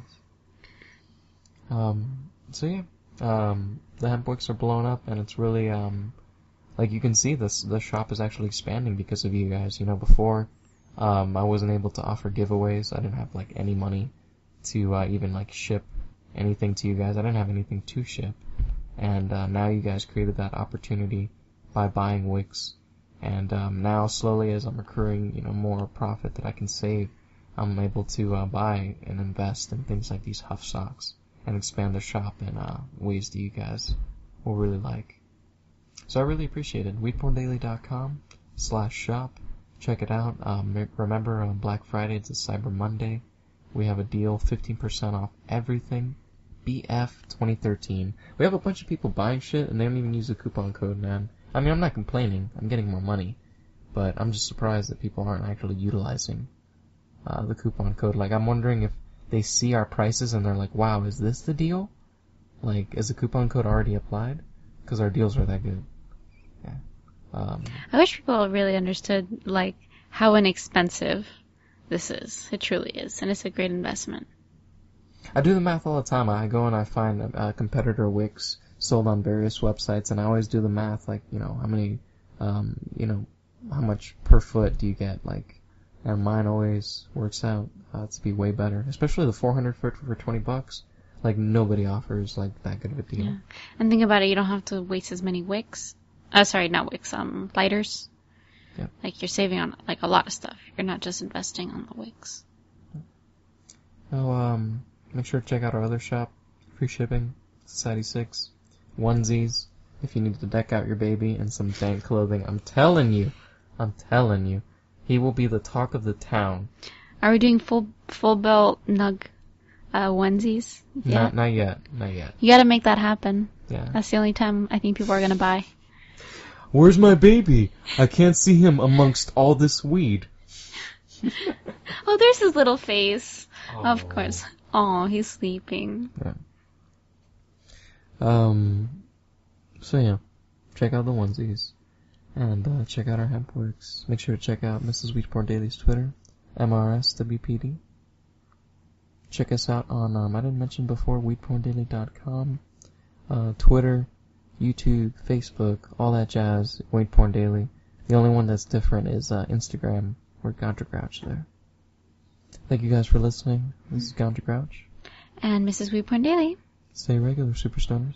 So yeah, the hemp wicks are blowing up, and it's really like you can see the shop is actually expanding because of you guys. You know, before I wasn't able to offer giveaways. I didn't have like any money to even like ship anything to you guys. I didn't have anything to ship, and now you guys created that opportunity by buying wicks. And now slowly, as I'm accruing, you know, more profit that I can save, I'm able to buy and invest in things like these Huff socks and expand the shop in ways that you guys will really like. So I really appreciate it. WeedPornDaily.com/shop. Check it out. Remember, on Black Friday, it's a Cyber Monday. We have a deal, 15% off everything. BF 2013. We have a bunch of people buying shit, and they don't even use the coupon code, man. I mean, I'm not complaining. I'm getting more money. But I'm just surprised that people aren't actually utilizing the coupon code. Like, I'm wondering if they see our prices and they're like, wow, is this the deal? Like, is the coupon code already applied? Because our deals are that good. Yeah. I wish people really understood, like, how inexpensive this is. It truly is. And it's a great investment. I do the math all the time. I go and I find competitor wicks sold on various websites, and I always do the math, like, you know, how many, you know, how much per foot do you get, like, and mine always works out to be way better, especially the 400 foot for $20. Like, nobody offers, like, that good of a deal. Yeah. And think about it, you don't have to waste as many wicks. Sorry, not wicks, lighters. Yep. Like, you're saving on, like, a lot of stuff. You're not just investing on the wicks. Oh, make sure to check out our other shop. Free shipping. Society 6. Onesies. If you need to deck out your baby in some dank clothing. I'm telling you. He will be the talk of the town. Are we doing full belt nug onesies? Yeah. Not yet. You gotta make that happen. Yeah. That's the only time I think people are gonna buy. Where's my baby? I can't see him amongst all this weed. Oh, there's his little face. Oh. Of course. Oh, he's sleeping. Yeah. So yeah, check out the onesies. And check out our hempworks. Make sure to check out Mrs.WPD's Twitter, MRSWPD. Check us out on, I didn't mention before, WeedPornDaily.com, Twitter, YouTube, Facebook, all that jazz, WeedPornDaily. The only one that's different is Instagram. We're Grouch there. Thank you guys for listening. This is Grouch. And Mrs. WeedPornDaily. Stay regular, Super Stoners.